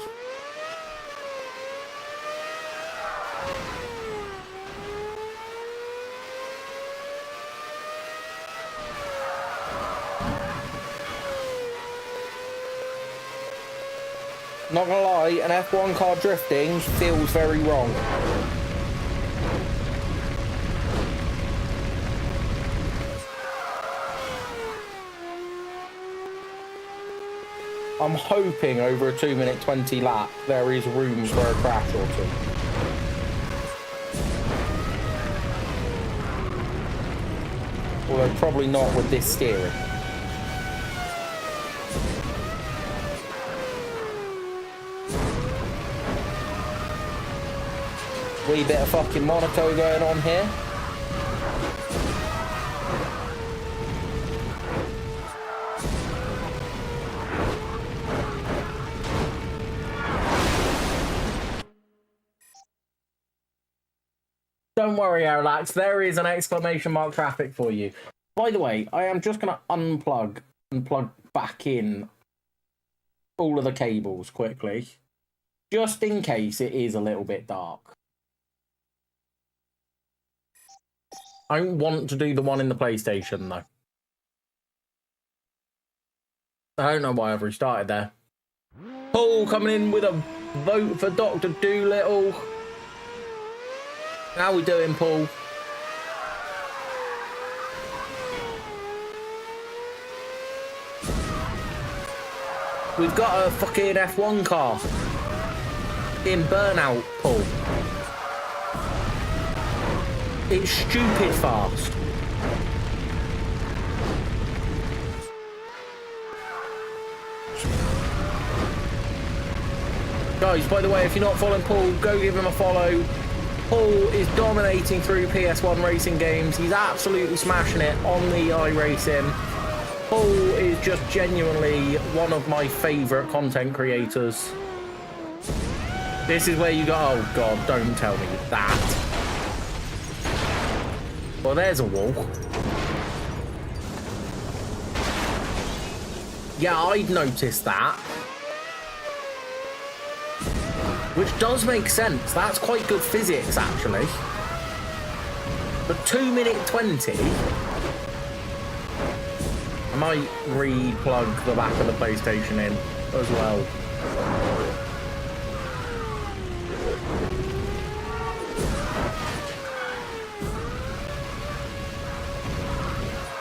Not gonna lie, an F1 car drifting feels very wrong. I'm hoping over a 2-minute 20 lap there is room for a crash or two. Although probably not with this steering. Wee bit of fucking Monaco going on here. Don't worry, Arlax, there is an exclamation mark traffic for you. By the way, I am just going to unplug and plug back in all of the cables quickly, just in case it is a little bit dark. I don't want to do the one in the PlayStation, though. I don't know why I've restarted there. Paul coming in with a vote for Dr. Dolittle. How we doing, Paul? We've got a fucking F1 car in Burnout, Paul. It's stupid fast. Guys, by the way, if you're not following Paul, go give him a follow. Paul is dominating through PS1 racing games. He's absolutely smashing it on the iRacing. Paul is just genuinely one of my favourite content creators. This is where you go, oh God, don't tell me that. Well, there's a wall. Yeah, I'd noticed that. Which does make sense. That's quite good physics, actually. But 2:20. I might re-plug the back of the PlayStation in as well.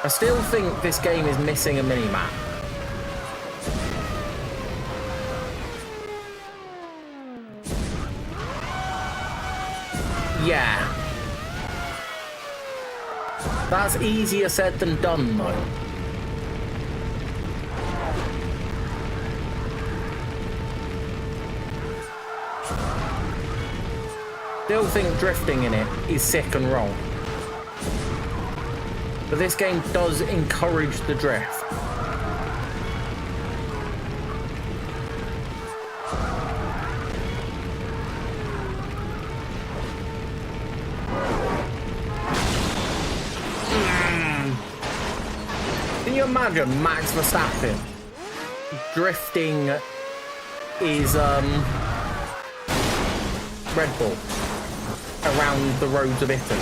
I still think this game is missing a mini-map. Yeah. That's easier said than done, though. Still think drifting in it is sick and wrong. But this game does encourage the drift. Can you imagine Max Verstappen drifting is Red Bull around the roads of Italy?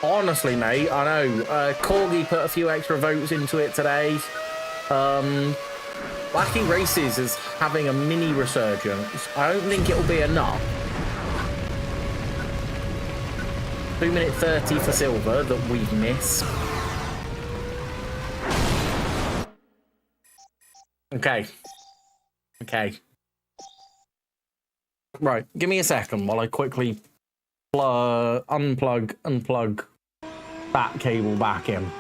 Honestly, mate, I know. Corgi put a few extra votes into it today. Wacky Races is having a mini resurgence. I don't think it'll be enough. 2:30 for silver that we've missed. Okay. Right, give me a second while I quickly unplug and plug that cable back in.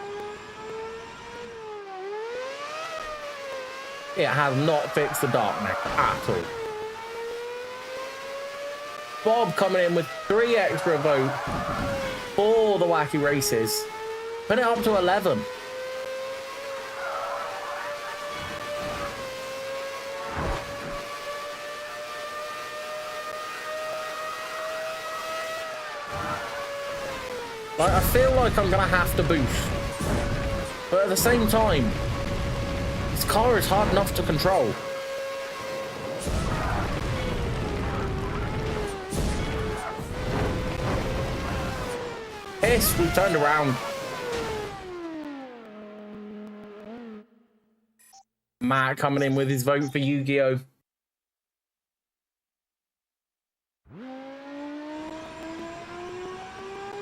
It has not fixed the darkness at all. Bob coming in with 3 extra votes for the Wacky Races. Put it up to 11. Like, I feel like I'm gonna have to boost, but at the same time, this car is hard enough to control. Yes, we turned around. Matt coming in with his vote for Yu-Gi-Oh!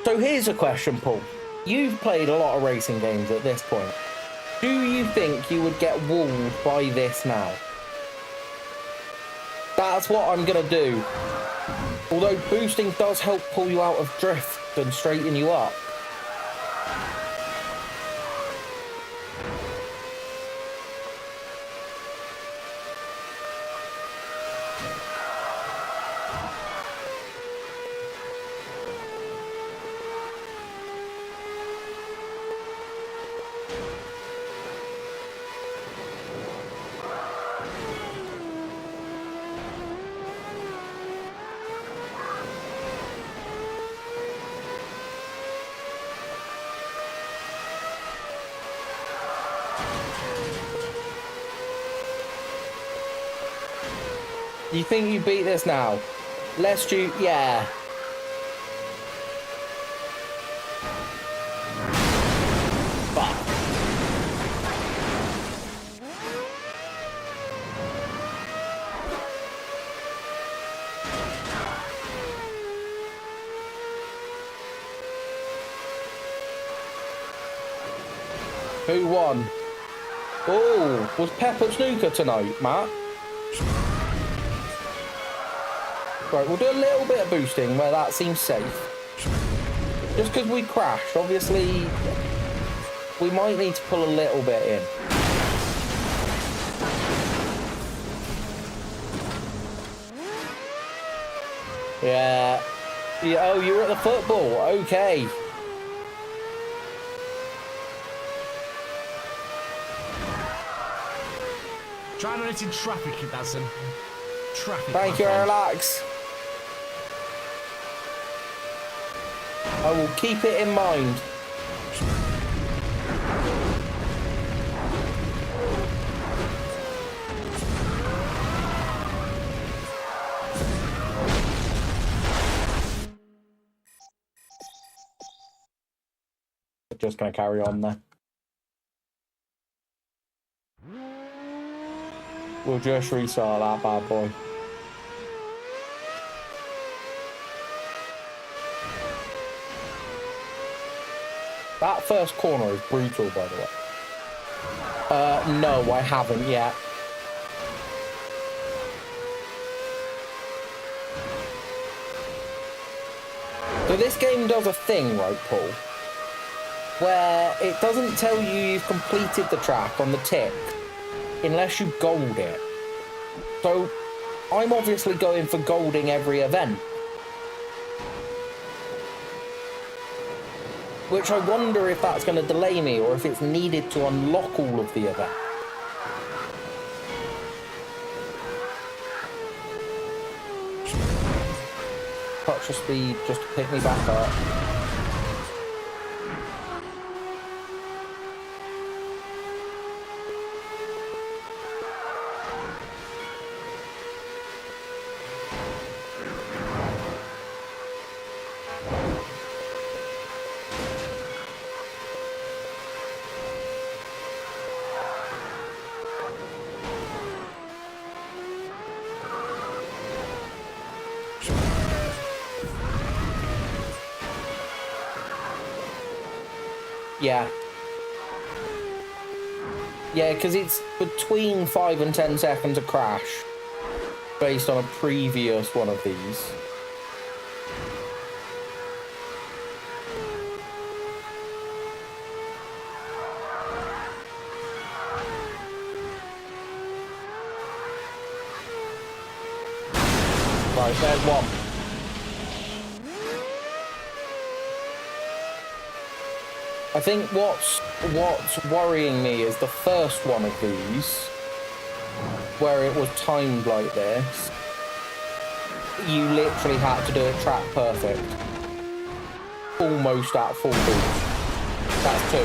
So here's a question, Paul. You've played a lot of racing games at this point. Do you think you would get walled by this now? That's what I'm going to do. Although boosting does help pull you out of drift and straighten you up. You think you beat this now? Lest you... yeah. Fuck. Who won? Oh, was Pepper snooker tonight, Matt? Right, we'll do a little bit of boosting where that seems safe. Just because we crashed, obviously, we might need to pull a little bit in. Yeah. Oh, you were at the football. Okay. Trying to hit in traffic, Dazson. Traffic. Thank you, relax. I will keep it in mind. Just going to carry on there. We'll just restart that bad boy. That first corner is brutal, by the way. No, I haven't yet. So this game does a thing, right, Paul? Where it doesn't tell you you've completed the track on the tick unless you gold it. So I'm obviously going for golding every event. Which I wonder if that's going to delay me or if it's needed to unlock all of the events. Touch of speed just to pick me back up. Yeah. Yeah, because it's between 5 and 10 seconds of crash, based on a previous one of these. Right, there's one. I think what's worrying me is the first one of these, where it was timed like this. You literally had to do it track perfect. Almost at full boost. That's 2.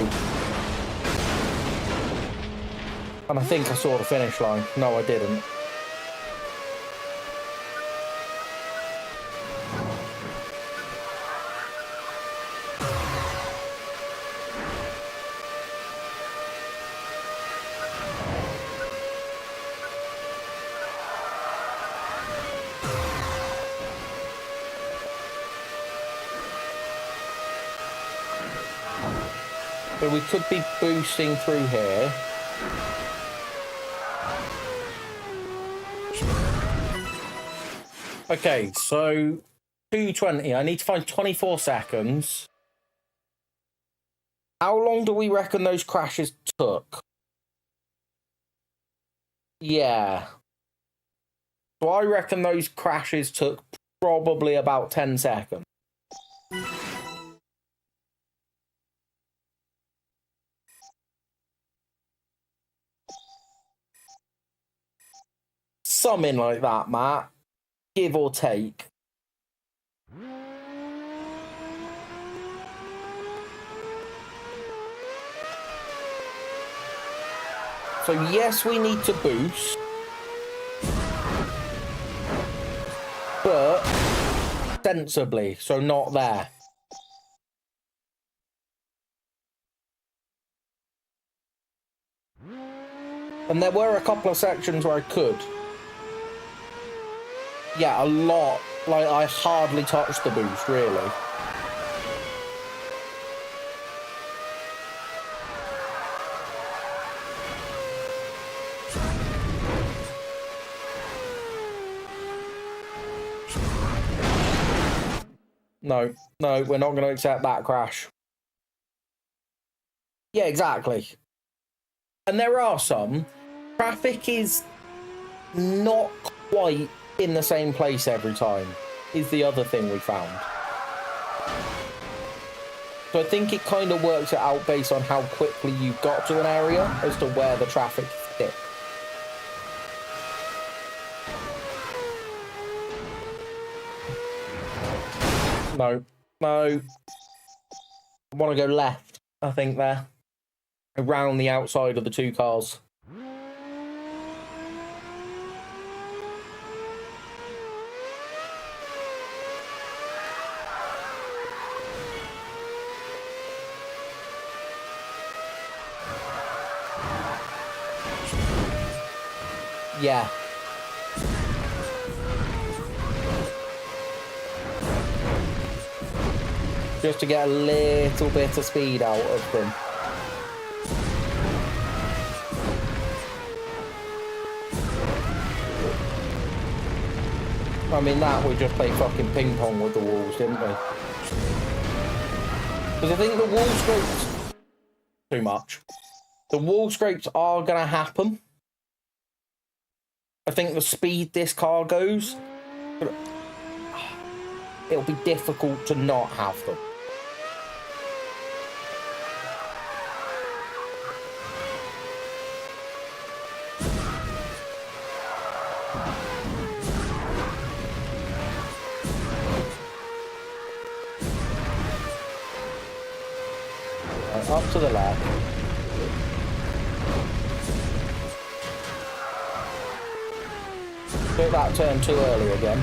And I think I saw the finish line. No, I didn't. So we could be boosting through here. Okay, so 220. I need to find 24 seconds. How long do we reckon those crashes took? Yeah. So I reckon those crashes took probably about 10 seconds. Something like that, Matt. Give or take. So yes, we need to boost. But sensibly, so not there. And there were a couple of sections where I could. Yeah, a lot. Like, I hardly touched the boost, really. No, we're not going to accept that crash. Yeah, exactly. And there are some. Traffic is not quite in the same place every time, is the other thing we found. So I think it kind of works it out based on how quickly you got to an area as to where the traffic hit. No. I want to go left, I think, there. Around the outside of the 2 cars. Yeah. Just to get a little bit of speed out of them. I mean, that we just played fucking ping pong with the walls, didn't we? Because I think the wall scrapes... Too much. The wall scrapes are going to happen. I think the speed this car goes... It'll be difficult to not have them. Up to the left. Took that turn too early again.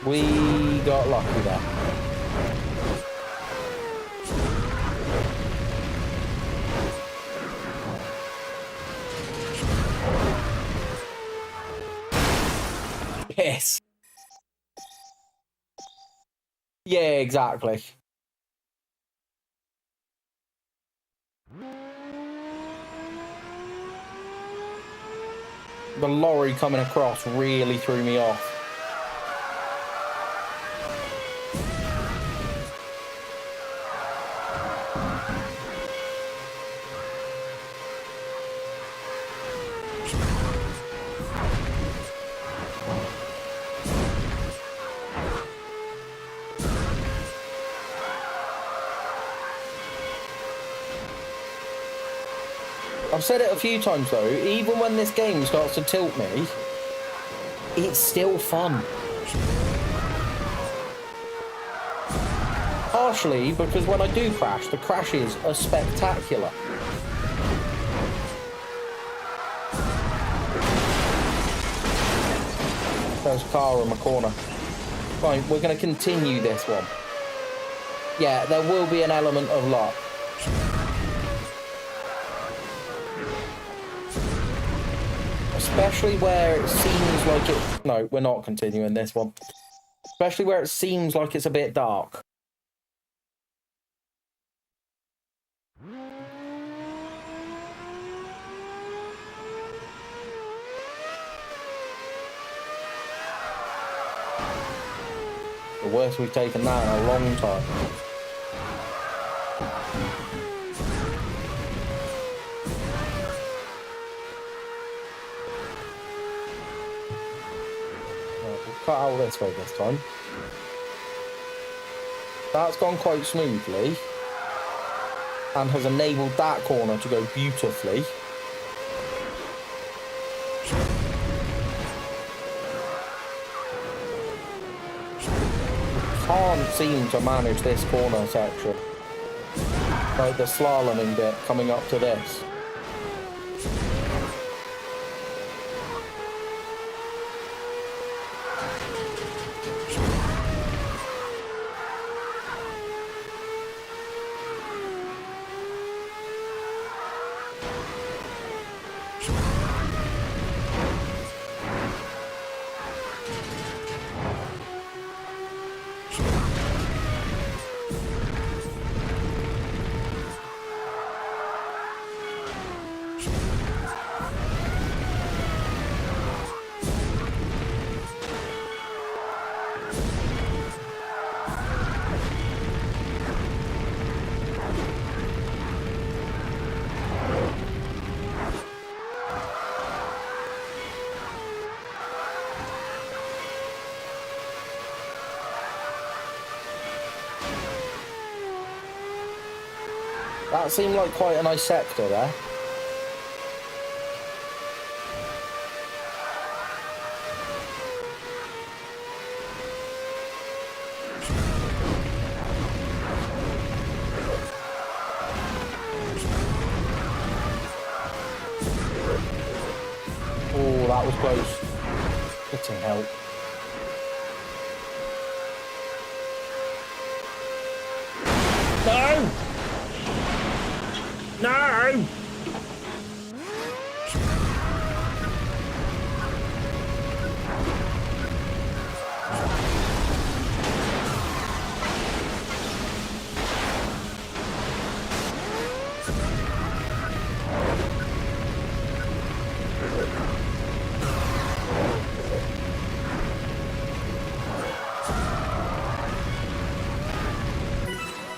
We got lucky there. Yes. Yeah, exactly. The lorry coming across really threw me off. I've said it a few times though, even when this game starts to tilt me, it's still fun. Partially because when I do crash, the crashes are spectacular. There's a car in my corner. Right, we're going to continue this one. Yeah, there will be an element of luck. Especially where it seems like it... No, we're not continuing this one. Especially where it seems like it's a bit dark. The worst we've taken that in a long time. Cut out this way this time. That's gone quite smoothly and has enabled that corner to go beautifully. Can't seem to manage this corner section. Like the slaloming bit coming up to this. That seemed like quite a nice sector there. close. Getting help. No! No!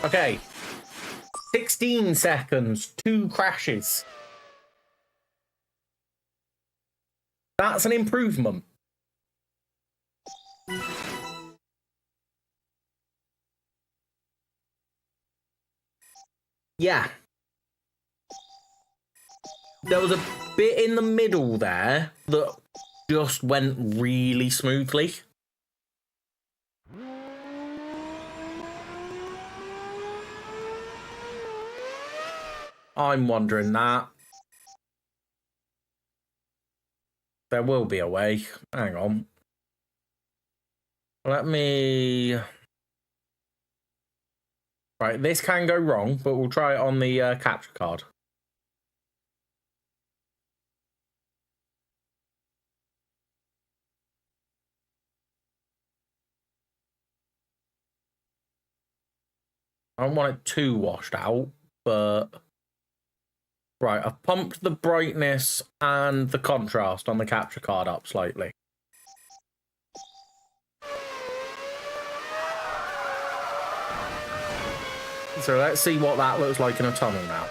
Okay. 16 seconds, 2 crashes. That's an improvement. Yeah. There was a bit in the middle there that just went really smoothly. I'm wondering that. There will be a way. Hang on. Let me... Right, this can go wrong, but we'll try it on the capture card. I don't want it too washed out, but... Right, I've pumped the brightness and the contrast on the capture card up slightly. So let's see what that looks like in a tunnel now.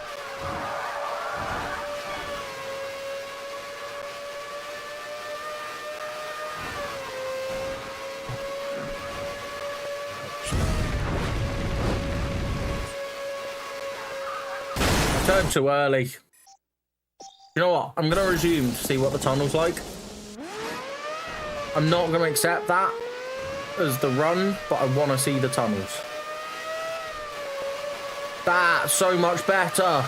I turned too early. You know what? I'm going to resume to see what the tunnel's like. I'm not going to accept that as the run, but I want to see the tunnels. That's so much better.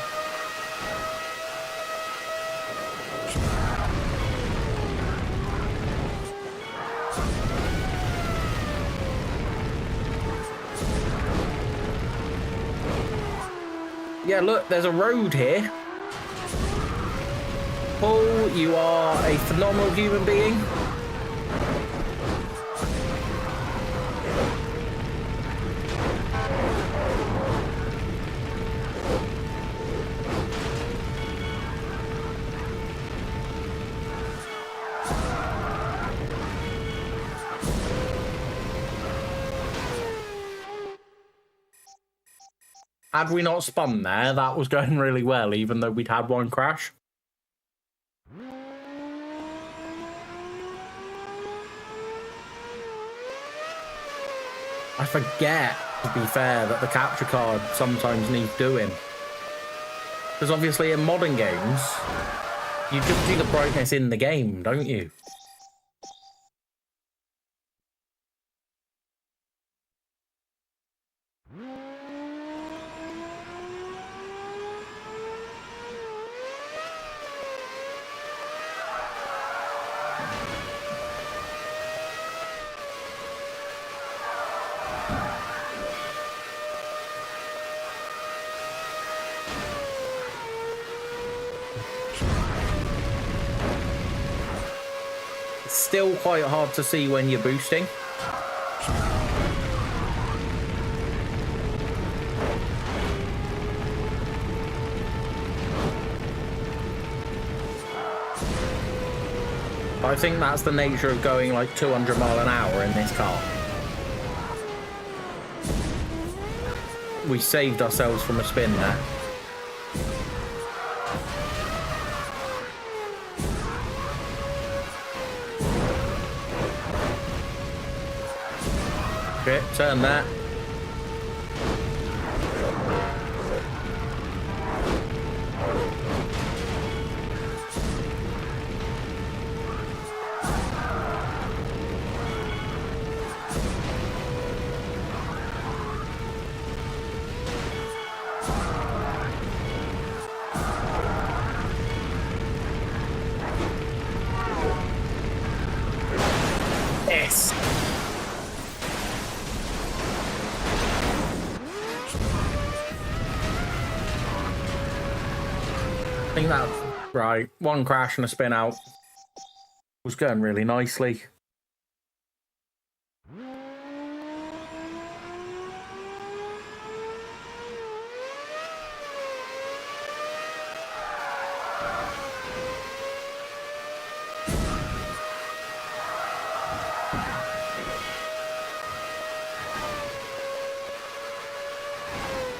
Yeah, look, there's a road here. Paul, you are a phenomenal human being. Had we not spun there, that was going really well, even though we'd had one crash. I forget, to be fair, that the capture card sometimes needs doing. Because obviously in modern games, you just do the brightness in the game, don't you? Still quite hard to see when you're boosting. I think that's the nature of going like 200 miles an hour in this car. We saved ourselves from a spin there. Okay, turn that. think that's right. One crash and a spin out. Was going really nicely.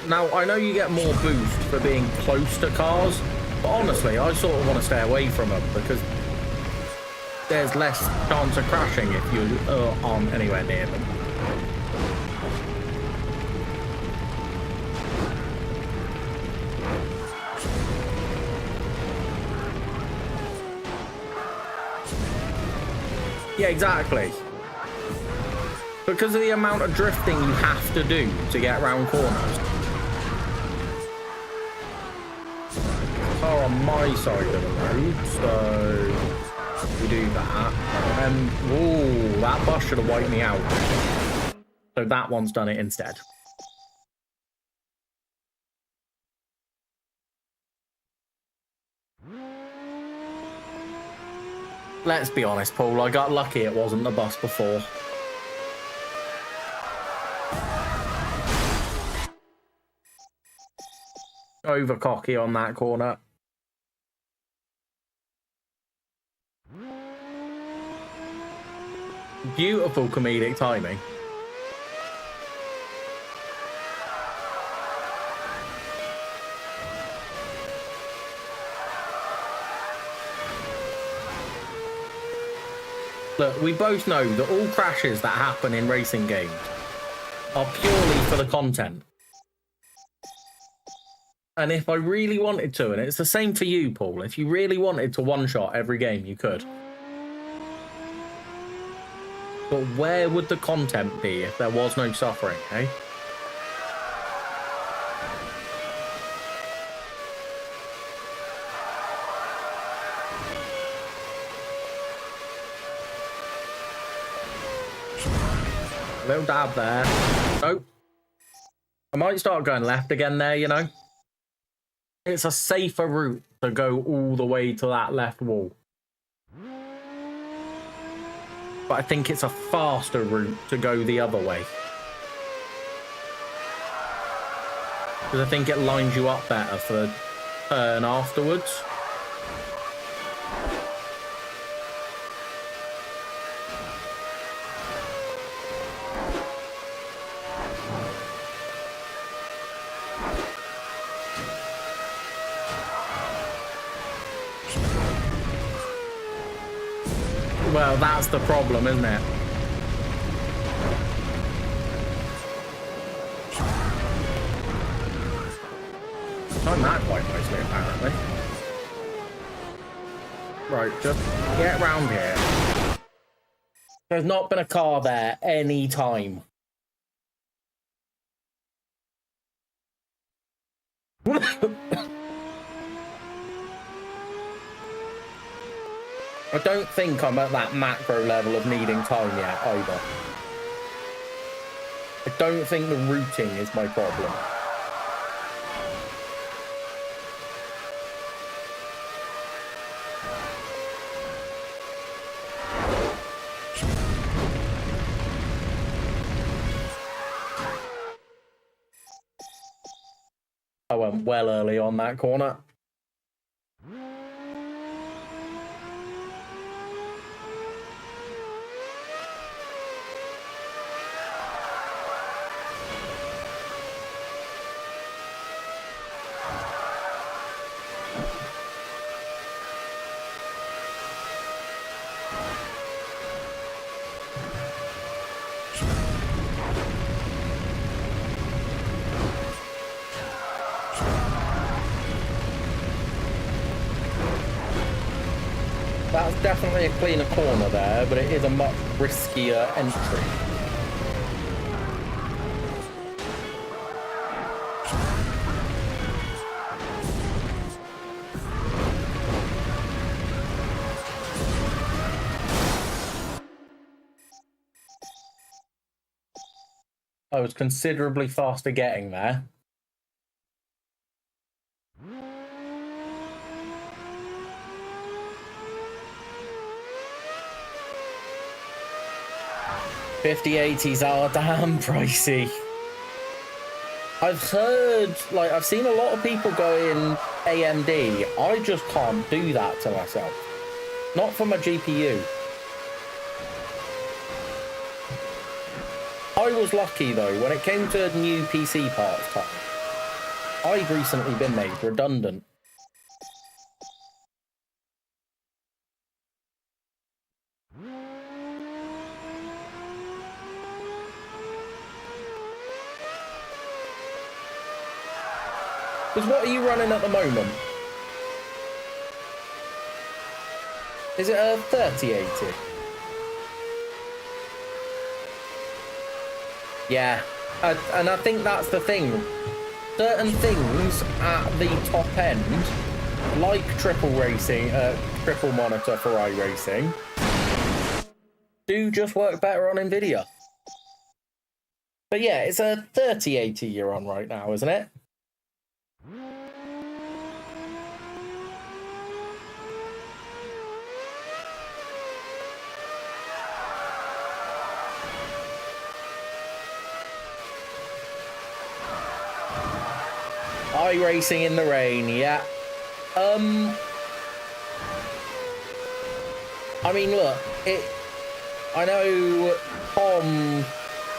Now, I know you get more boost for being close to cars, but honestly, I sort of want to stay away from them because there's less chance of crashing if you aren't anywhere near them. Yeah, exactly. Because of the amount of drifting you have to do to get around corners. Car on my side of the road, so we do that. And whoa, that bus should have wiped me out. So that one's done it instead. Let's be honest, Paul, I got lucky it wasn't the bus before. Over cocky on that corner. Beautiful comedic timing. Look, we both know that all crashes that happen in racing games are purely for the content. And if I really wanted to, and it's the same for you, Paul, if you really wanted to one-shot every game, you could. But where would the content be if there was no suffering, eh? Little dab there. Nope. I might start going left again there, you know? It's a safer route to go all the way to that left wall. But I think it's a faster route to go the other way. Because I think it lines you up better for the turn afterwards. Well, that's the problem, isn't it? Done that quite nicely, apparently. Right, just get round here. There's not been a car there any time. I don't think I'm at that macro level of needing time yet, either. I don't think the routing is my problem. I went well early on that corner. That's definitely a cleaner corner there, but it is a much riskier entry. I was considerably faster getting there. 5080s are damn pricey. I've heard, like, I've seen a lot of people go in AMD. I just can't do that to myself. Not for my GPU. I was lucky, though, when it came to new PC parts time. I've recently been made redundant. Because what are you running at the moment? Is it a 3080? Yeah, and I think that's the thing. Certain things at the top end, like triple monitor for iRacing, do just work better on Nvidia. But yeah, it's a 3080 you're on right now, isn't it? iRacing in the rain, yeah. I mean, look, I know Tom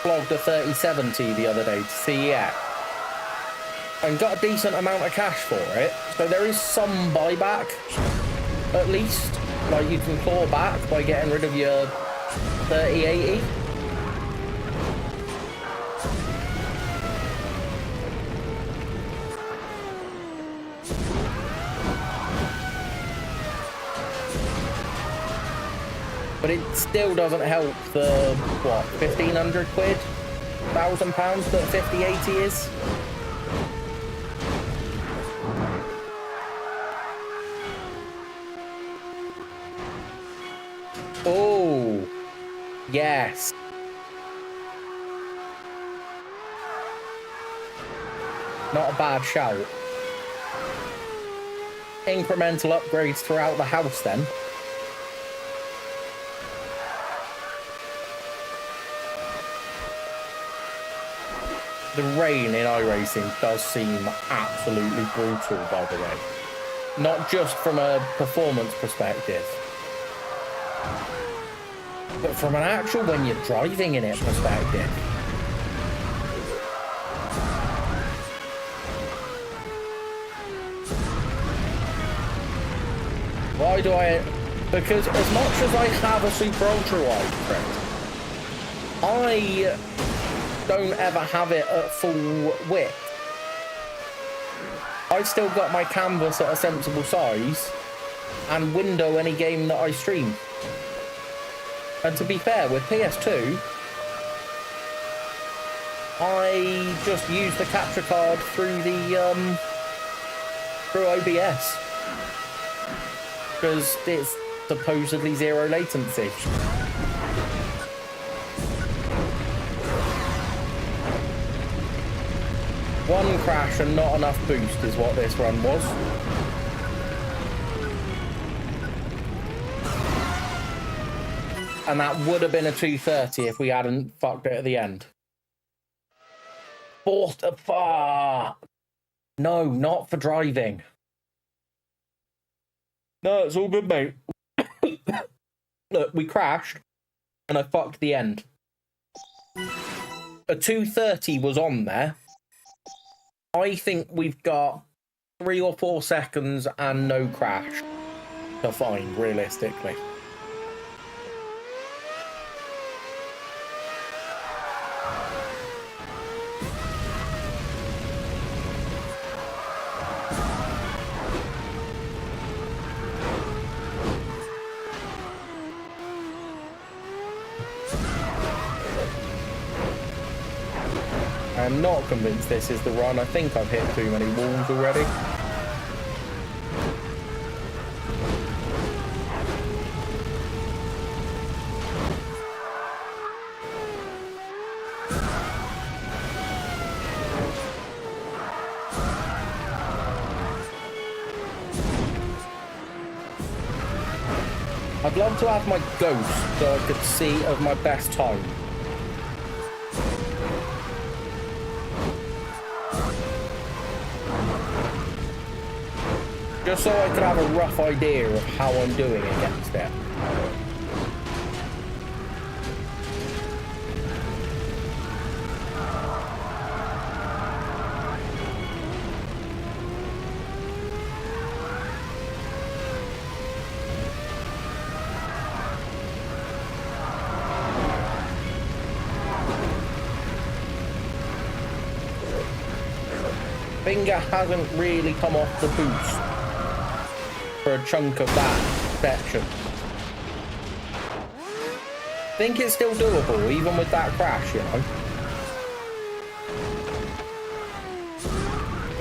vlogged a 3070 the other day to CEX and got a decent amount of cash for it, so there is some buyback, at least. Like, you can claw back by getting rid of your 3080. But it still doesn't help the, what, 1,500 quid? £1,000 that 5080 is? Oh, yes. Not a bad shout. Incremental upgrades throughout the house then. The rain in iRacing does seem absolutely brutal, by the way. Not just from a performance perspective, but from an actual when you're driving in it perspective. Why do I... Because as much as I have a super ultra wide print, I don't ever have it at full width. I've still got my canvas at a sensible size and window any game that I stream. And to be fair, with PS2, I just use the capture card through the through OBS because it's supposedly zero latency. One crash and not enough boost is what this run was. And that would have been a 230 if we hadn't fucked it at the end. Forced a fuck. No, not for driving. No, it's all good, mate. Look, we crashed and I fucked the end. A 230 was on there. I think we've got 3 or 4 seconds and no crash to find, realistically. I'm not convinced this is the run. I think I've hit too many walls already. I'd love to have my ghost so I could see of my best time. Just so I could have a rough idea of how I'm doing against it. Finger hasn't really come off the boost for a chunk of that section. I think it's still doable, even with that crash, you know.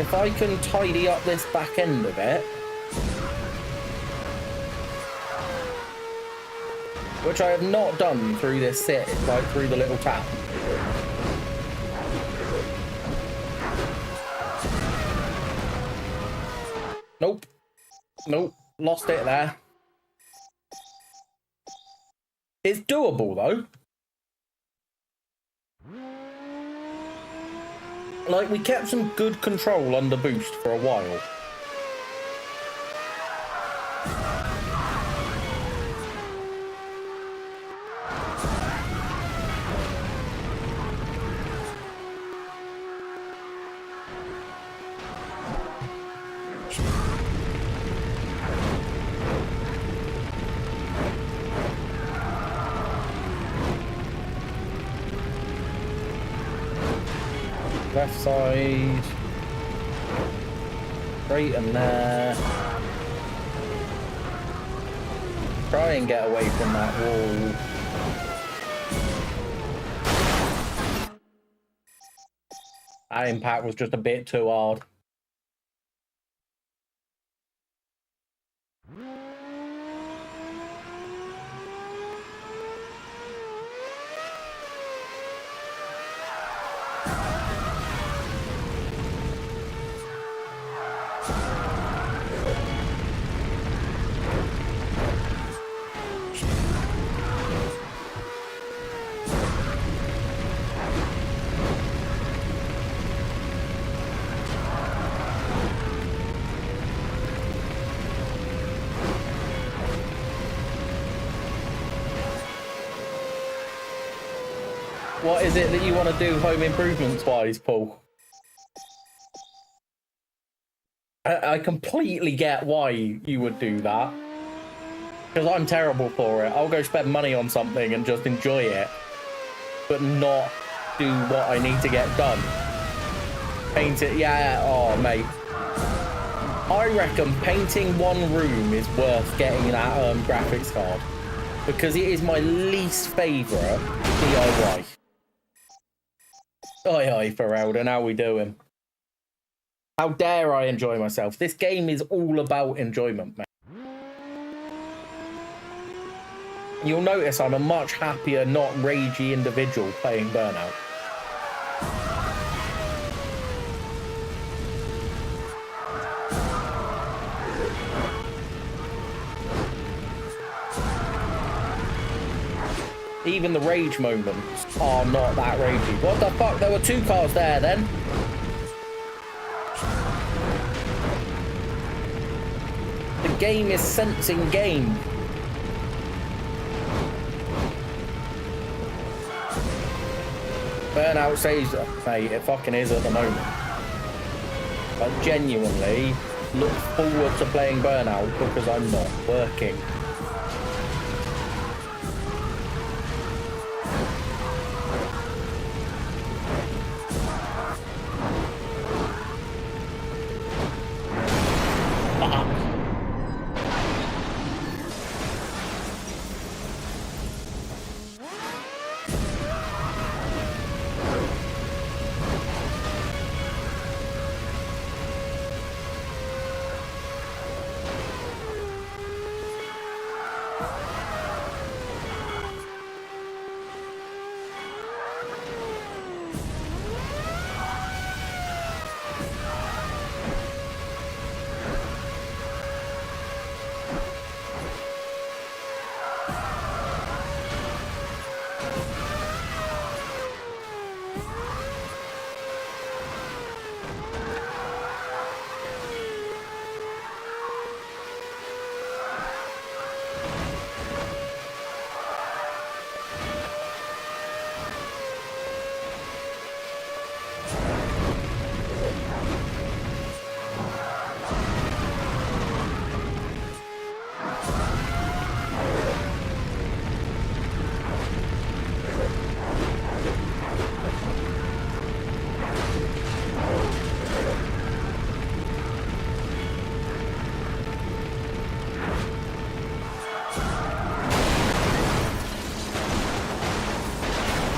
If I can tidy up this back end of it, which I have not done through this sit, like through the little tap. Nope. Nope. Lost it there. It's doable, though. Like, we kept some good control under boost for a while. Left side, straighten there. Try and get away from that wall. That impact was just a bit too hard. What is it that you want to do home improvements-wise, Paul? I completely get why you would do that. Because I'm terrible for it. I'll go spend money on something and just enjoy it. But not do what I need to get done. Paint it, yeah, oh, mate. I reckon painting one room is worth getting that graphics card. Because it is my least favourite DIY. Oi, oi, Ferelden, how we doing? How dare I enjoy myself? This game is all about enjoyment, man. You'll notice I'm a much happier, not ragey individual playing Burnout. Even the rage moments are not that ragey. What the fuck? There were two cars there then. The game is sensing game. Burnout says, mate, it fucking is at the moment. I genuinely look forward to playing Burnout because I'm not working.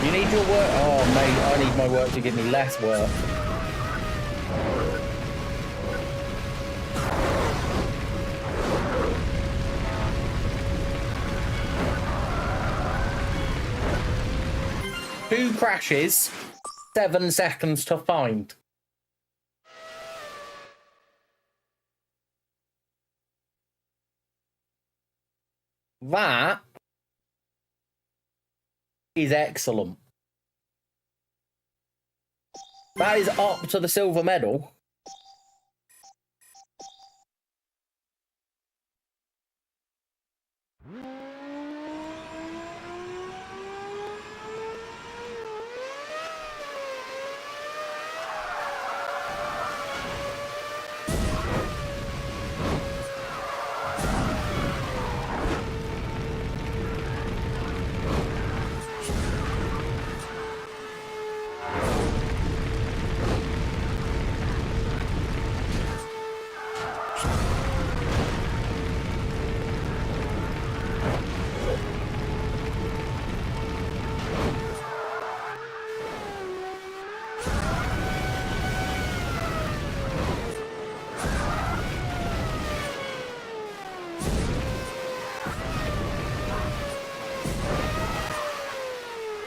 You need your work. Oh, mate, I need my work to give me less work. Two crashes, 7 seconds to find. That is excellent. That is up to the silver medal.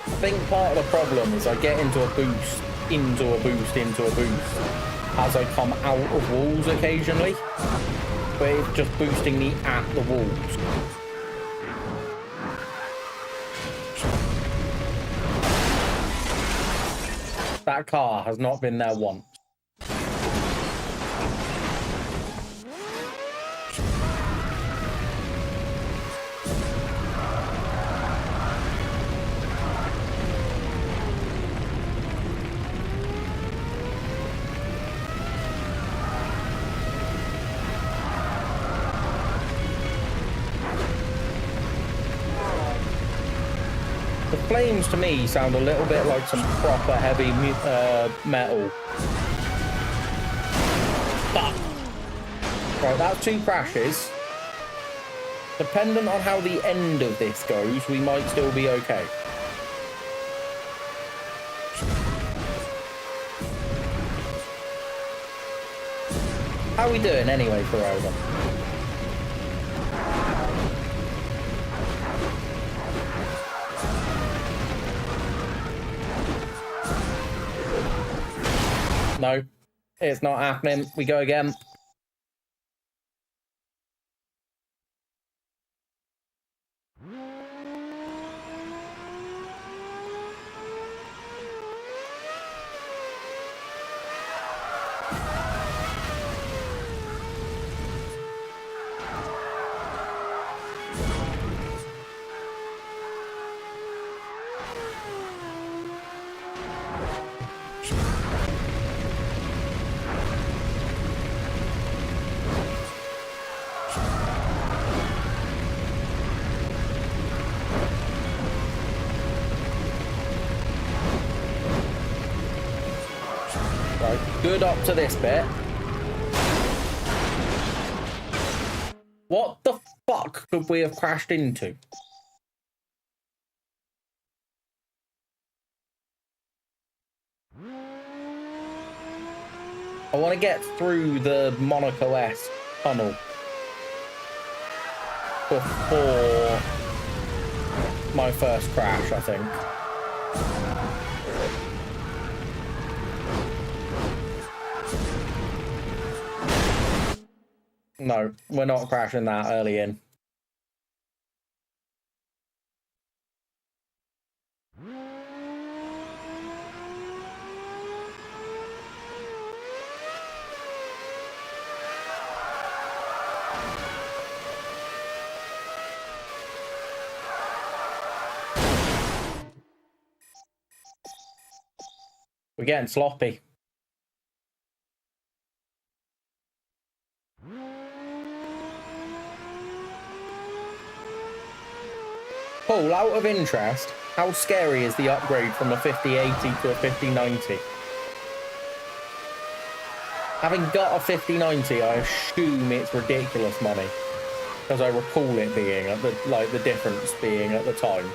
I think part of the problem is I get into a boost, into a boost, into a boost as I come out of walls occasionally, but it's just boosting me at the walls. That car has not been there once. The flames to me sound a little bit like some proper heavy metal. Fuck. Right, that's 2 crashes. Dependent on how the end of this goes, we might still be okay. How are we doing anyway for over? No, it's not happening. We go again. Good up to this bit. What the fuck could we have crashed into? I want to get through the Monaco S tunnel before my first crash, I think. No, we're not crashing that early in. We're getting sloppy. Paul, out of interest, how scary is the upgrade from a 5080 to a 5090? Having got a 5090, I assume it's ridiculous money, because I recall it being at the difference being at the time.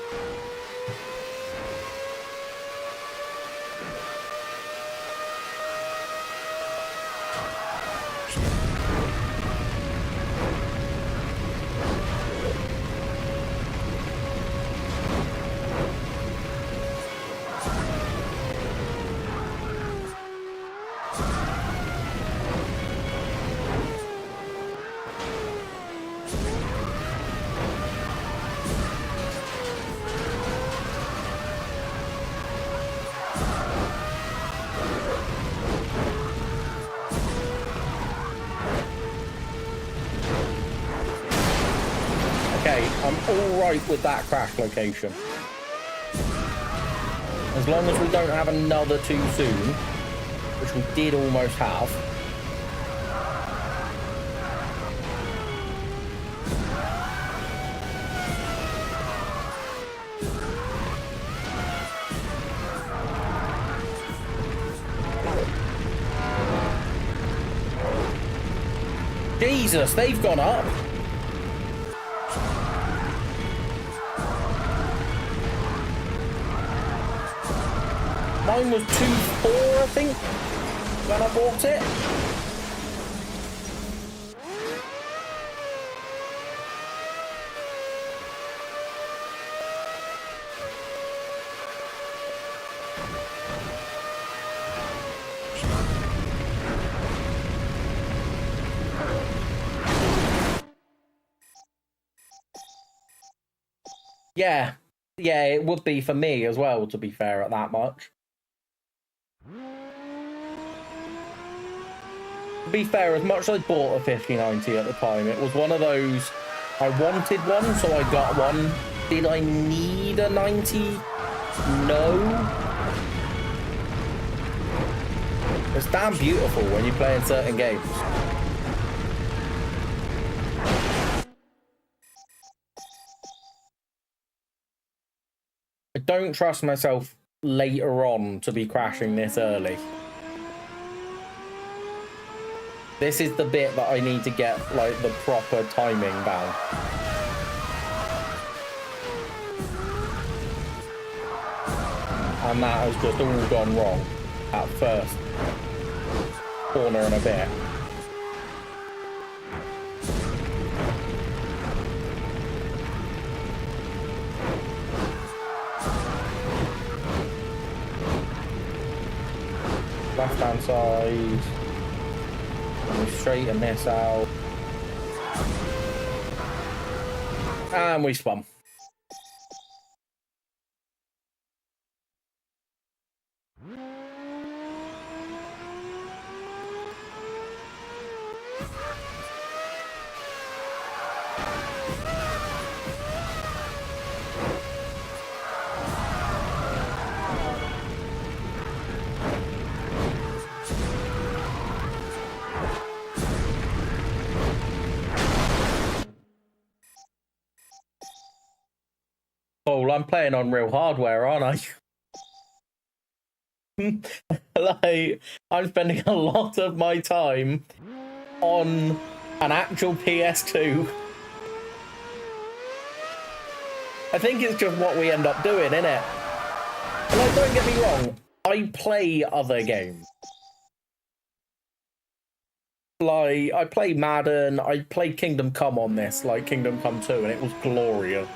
all right with that crash location. As long as we don't have another too soon, which we did almost have. Jesus, they've gone up. Mine was 2.4, I think, when I bought it. Yeah, it would be for me as well, to be fair, at that much. To be fair, as much as I bought a 5090 at the time, it was one of those, I wanted one, so I got one. Did I need a 90? No. It's damn beautiful when you play in certain games. I don't trust myself later on to be crashing this early. This is the bit that I need to get, like, the proper timing down. And that has just all gone wrong at first corner and a bit. Left hand side. And we straighten this out. And we spun. Oh, I'm playing on real hardware, aren't I? Like, I'm spending a lot of my time on an actual PS2. I think it's just what we end up doing, innit? And like, don't get me wrong, I play other games. Like, I play Madden, I played Kingdom Come on this, like Kingdom Come 2, and it was glorious.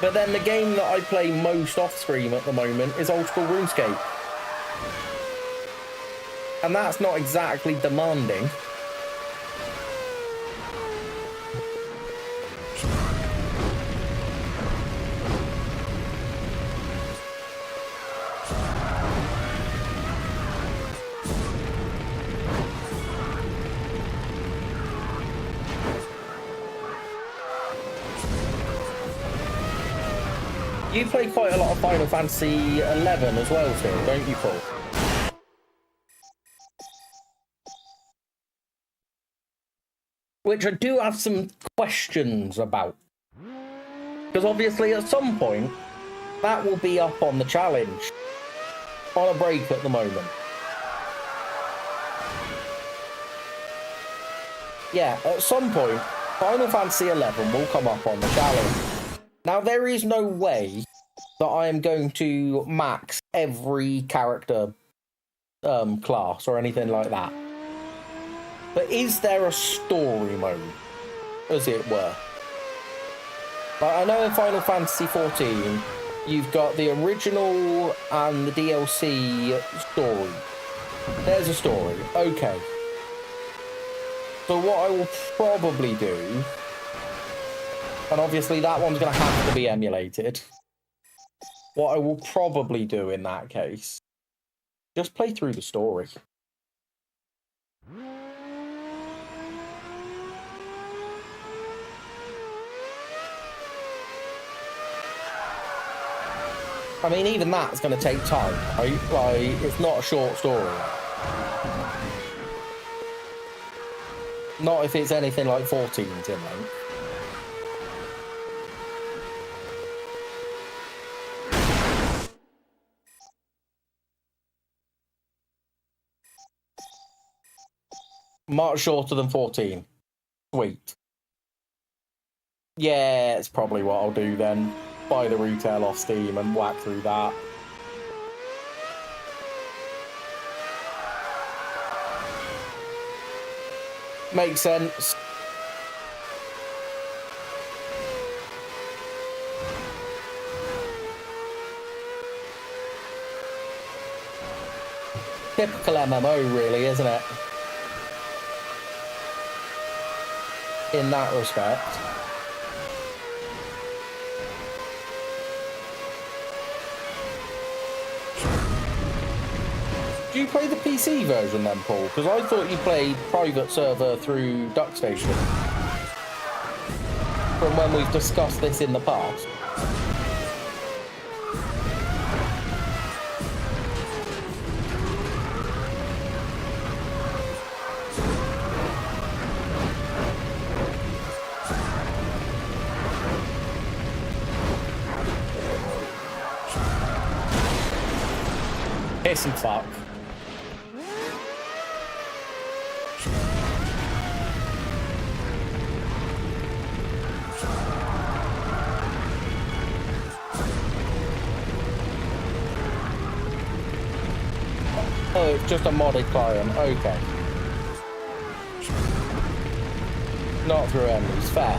But then the game that I play most off stream at the moment is old school RuneScape. And that's not exactly demanding. You play quite a lot of Final Fantasy 11 as well, still, don't you, Paul? Which I do have some questions about. Because obviously at some point, that will be up on the challenge. On a break at the moment. Yeah, at some point, Final Fantasy 11 will come up on the challenge. Now, there is no way that I am going to max every character class or anything like that. But is there a story mode, as it were? Like, I know in Final Fantasy 14, you've got the original and the DLC story. There's a story. Okay. So what I will probably do... And obviously that one's going to have to be emulated. What I will probably do in that case, just play through the story. I mean, even that's going to take time, right? Like, it's not a short story. Not if it's anything like 14's in length. Much shorter than 14. Sweet. Yeah, it's probably what I'll do then. Buy the retail off Steam and whack through that. Makes sense. Typical MMO, really, isn't it? In that respect. Do you play the PC version then, Paul? Because I thought you played private server through DuckStation. From when we've discussed this in the past. Piss and fuck. Oh, it's just a modded client. Okay. Not through enemies. Fair.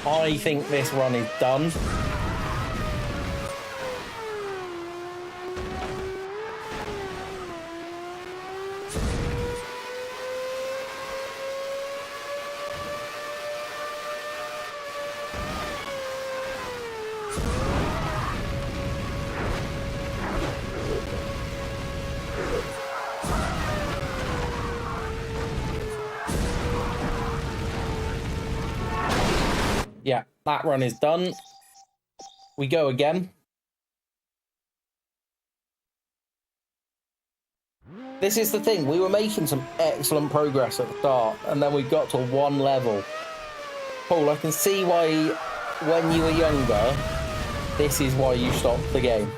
I think this run is done. Yeah, that run is done. We go again. This is the thing, we were making some excellent progress at the start, and then we got to one level. Paul, I can see why, when you were younger, this is why you stopped the game.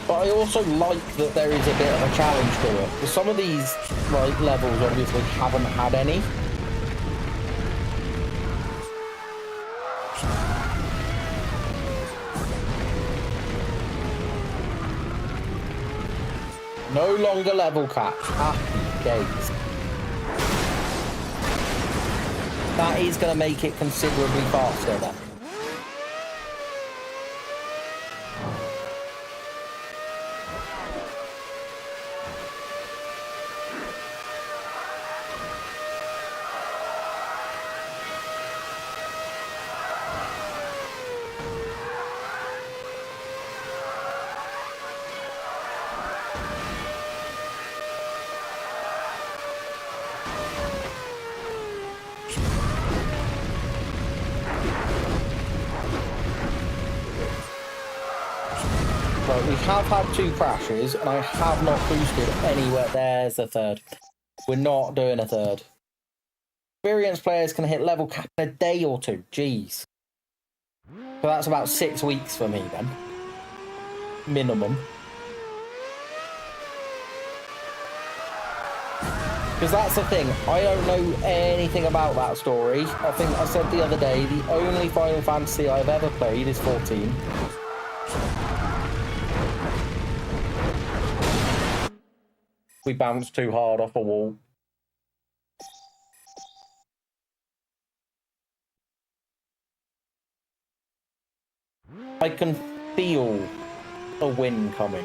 But I also like that there is a bit of a challenge to it. Because some of these levels obviously haven't had any. No longer level cap. Happy days. That is going to make it considerably faster then. have had 2 crashes, and I have not boosted anywhere. There's a third. We're not doing a third. Experienced players can hit level cap in a day or 2. Jeez. So that's about 6 weeks for me then. Minimum. Because that's the thing, I don't know anything about that story. I think I said the other day, the only Final Fantasy I've ever played is 14. We bounced too hard off a wall. I can feel a win coming.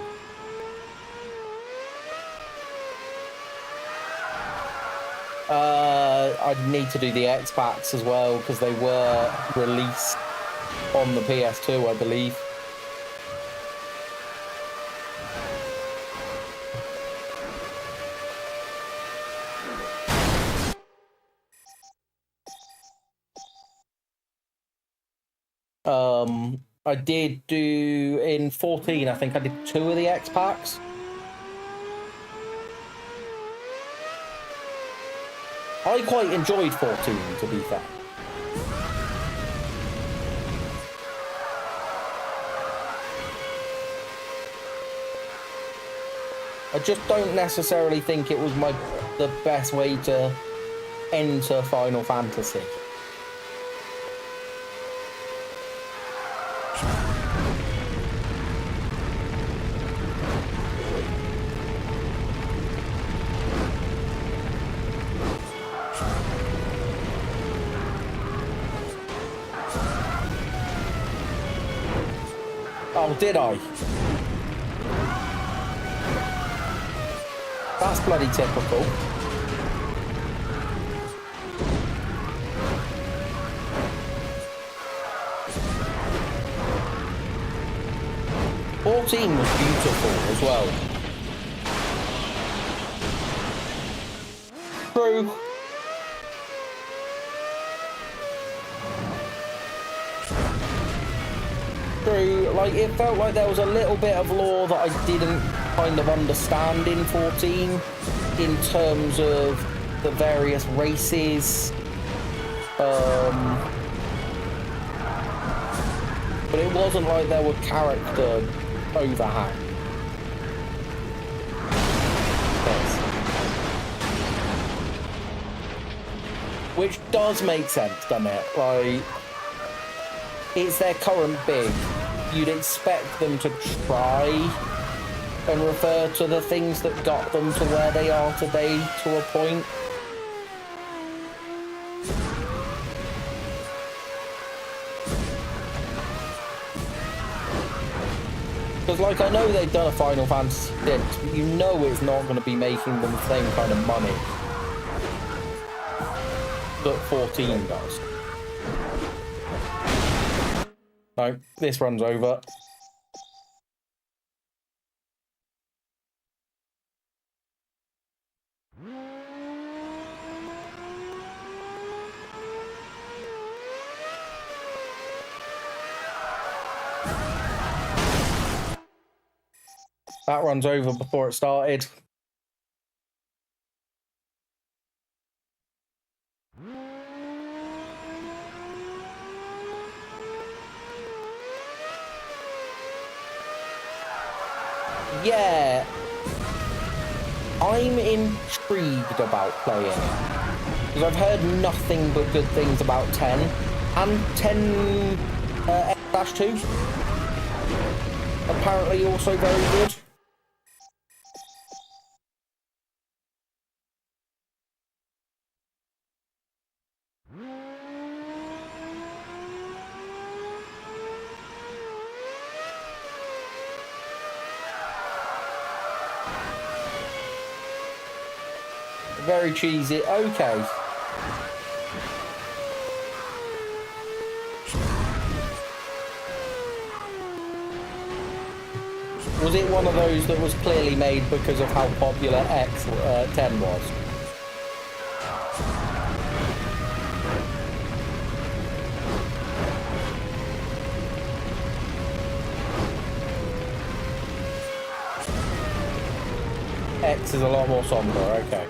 I need to do the X packs as well because they were released on the PS2, I believe. I did do in 14. I think I did 2 of the X packs. I quite enjoyed 14, to be fair. I just don't necessarily think it was the best way to enter Final Fantasy. Oh, did I? That's bloody typical. Was beautiful as well. True. True. Like, it felt like there was a little bit of lore that I didn't kind of understand in 14 in terms of the various races. But it wasn't like there were character overhang. Yes. Which does make sense, doesn't it? Like, it's their current big. You'd expect them to try and refer to the things that got them to where they are today to a point. Because, like, I know they've done a Final Fantasy VI, but you know it's not going to be making them the same kind of money that 14 does. No, this runs over. That runs over before it started. Yeah, I'm intrigued about playing it because I've heard nothing but good things about 10 and 10 X-2. Apparently also very good. Very cheesy. Okay. Was it one of those that was clearly made because of how popular X10 was? X is a lot more somber, okay.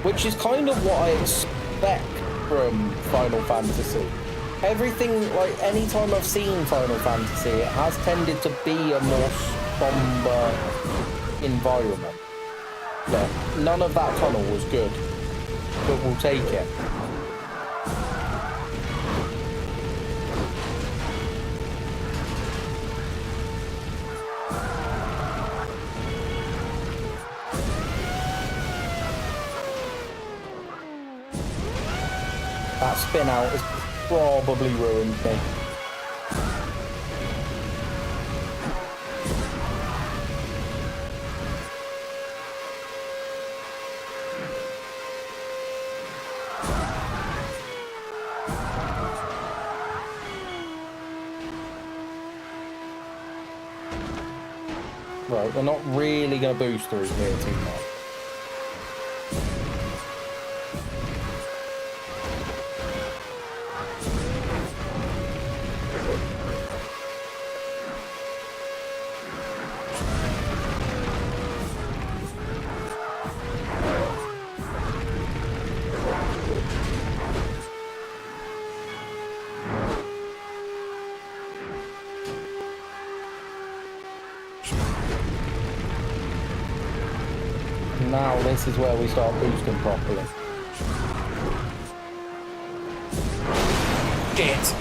Which is kind of what I expect from Final Fantasy. Everything, like, anytime I've seen Final Fantasy, it has tended to be a more somber environment. Yeah, none of that tunnel was good, but we'll take it. That spin out has probably ruined me. Right, we're not really going to boost through here too much. Now this is where we start boosting properly. Shit!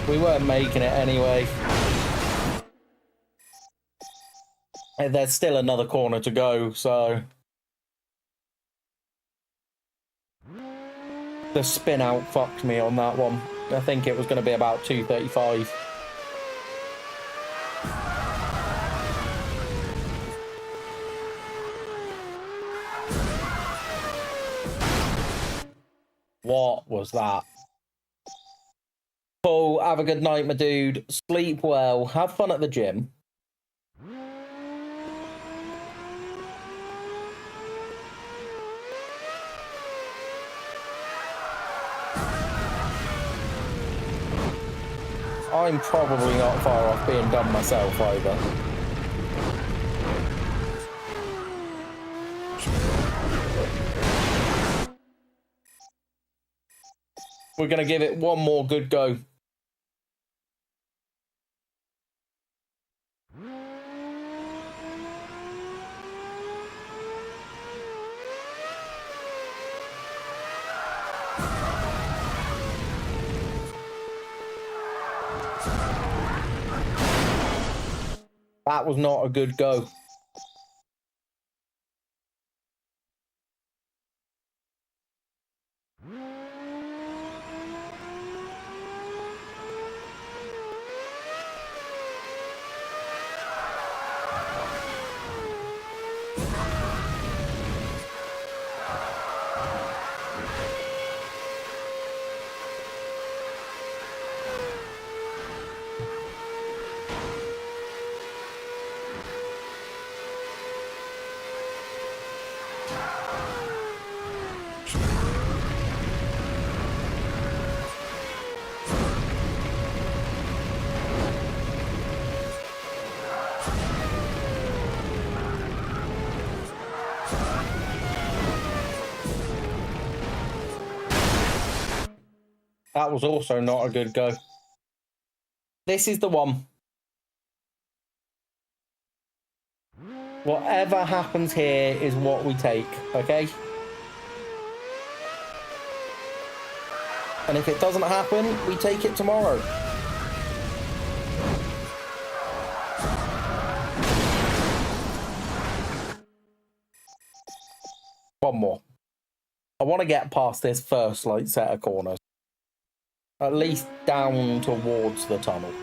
We weren't making it anyway. And there's still another corner to go, so... The spin out fucked me on that one. I think it was going to be about 235. What was that? Cool, have a good night, my dude. Sleep well. Have fun at the gym. I'm probably not far off being done myself either. We're going to give it one more good go. That was not a good go. That was also not a good go. This is the one. Whatever happens here is what we take, okay? And if it doesn't happen, we take it tomorrow. One more. I want to get past this first like set of corners. At least down towards the tunnel.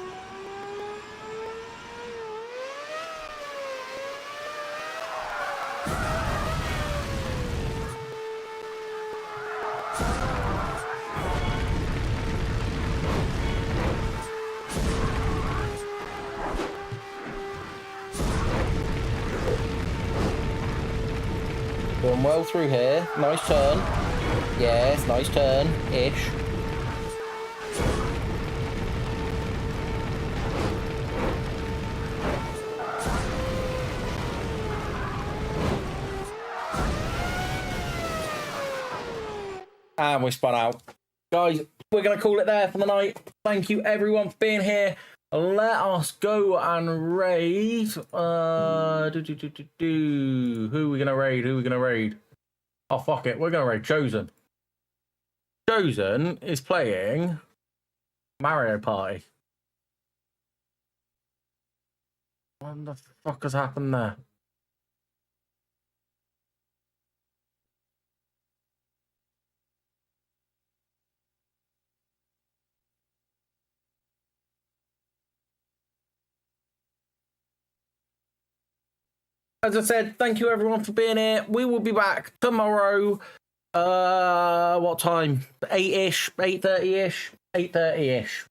Doing well through here. Nice turn. Yes, nice turn-ish. And we spun out. Guys, we're going to call it there for the night. Thank you, everyone, for being here. Let us go and raid. Who are we going to raid? Who are we going to raid? Oh, fuck it. We're going to raid Chosen. Chosen is playing Mario Party. What the fuck has happened there? As I said, thank you everyone for being here. We will be back tomorrow. What time? 8-ish, 8:30-ish, 8:30-ish.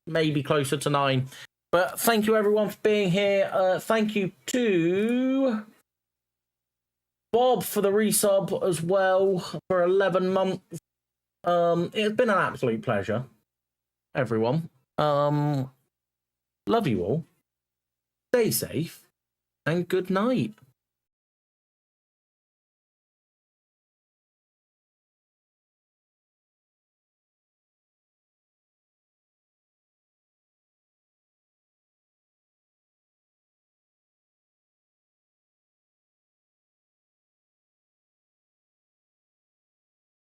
Maybe closer to 9. But thank you everyone for being here. Thank you to Bob for the resub as well for 11 months. It's been an absolute pleasure, everyone. Love you all. Stay safe and good night.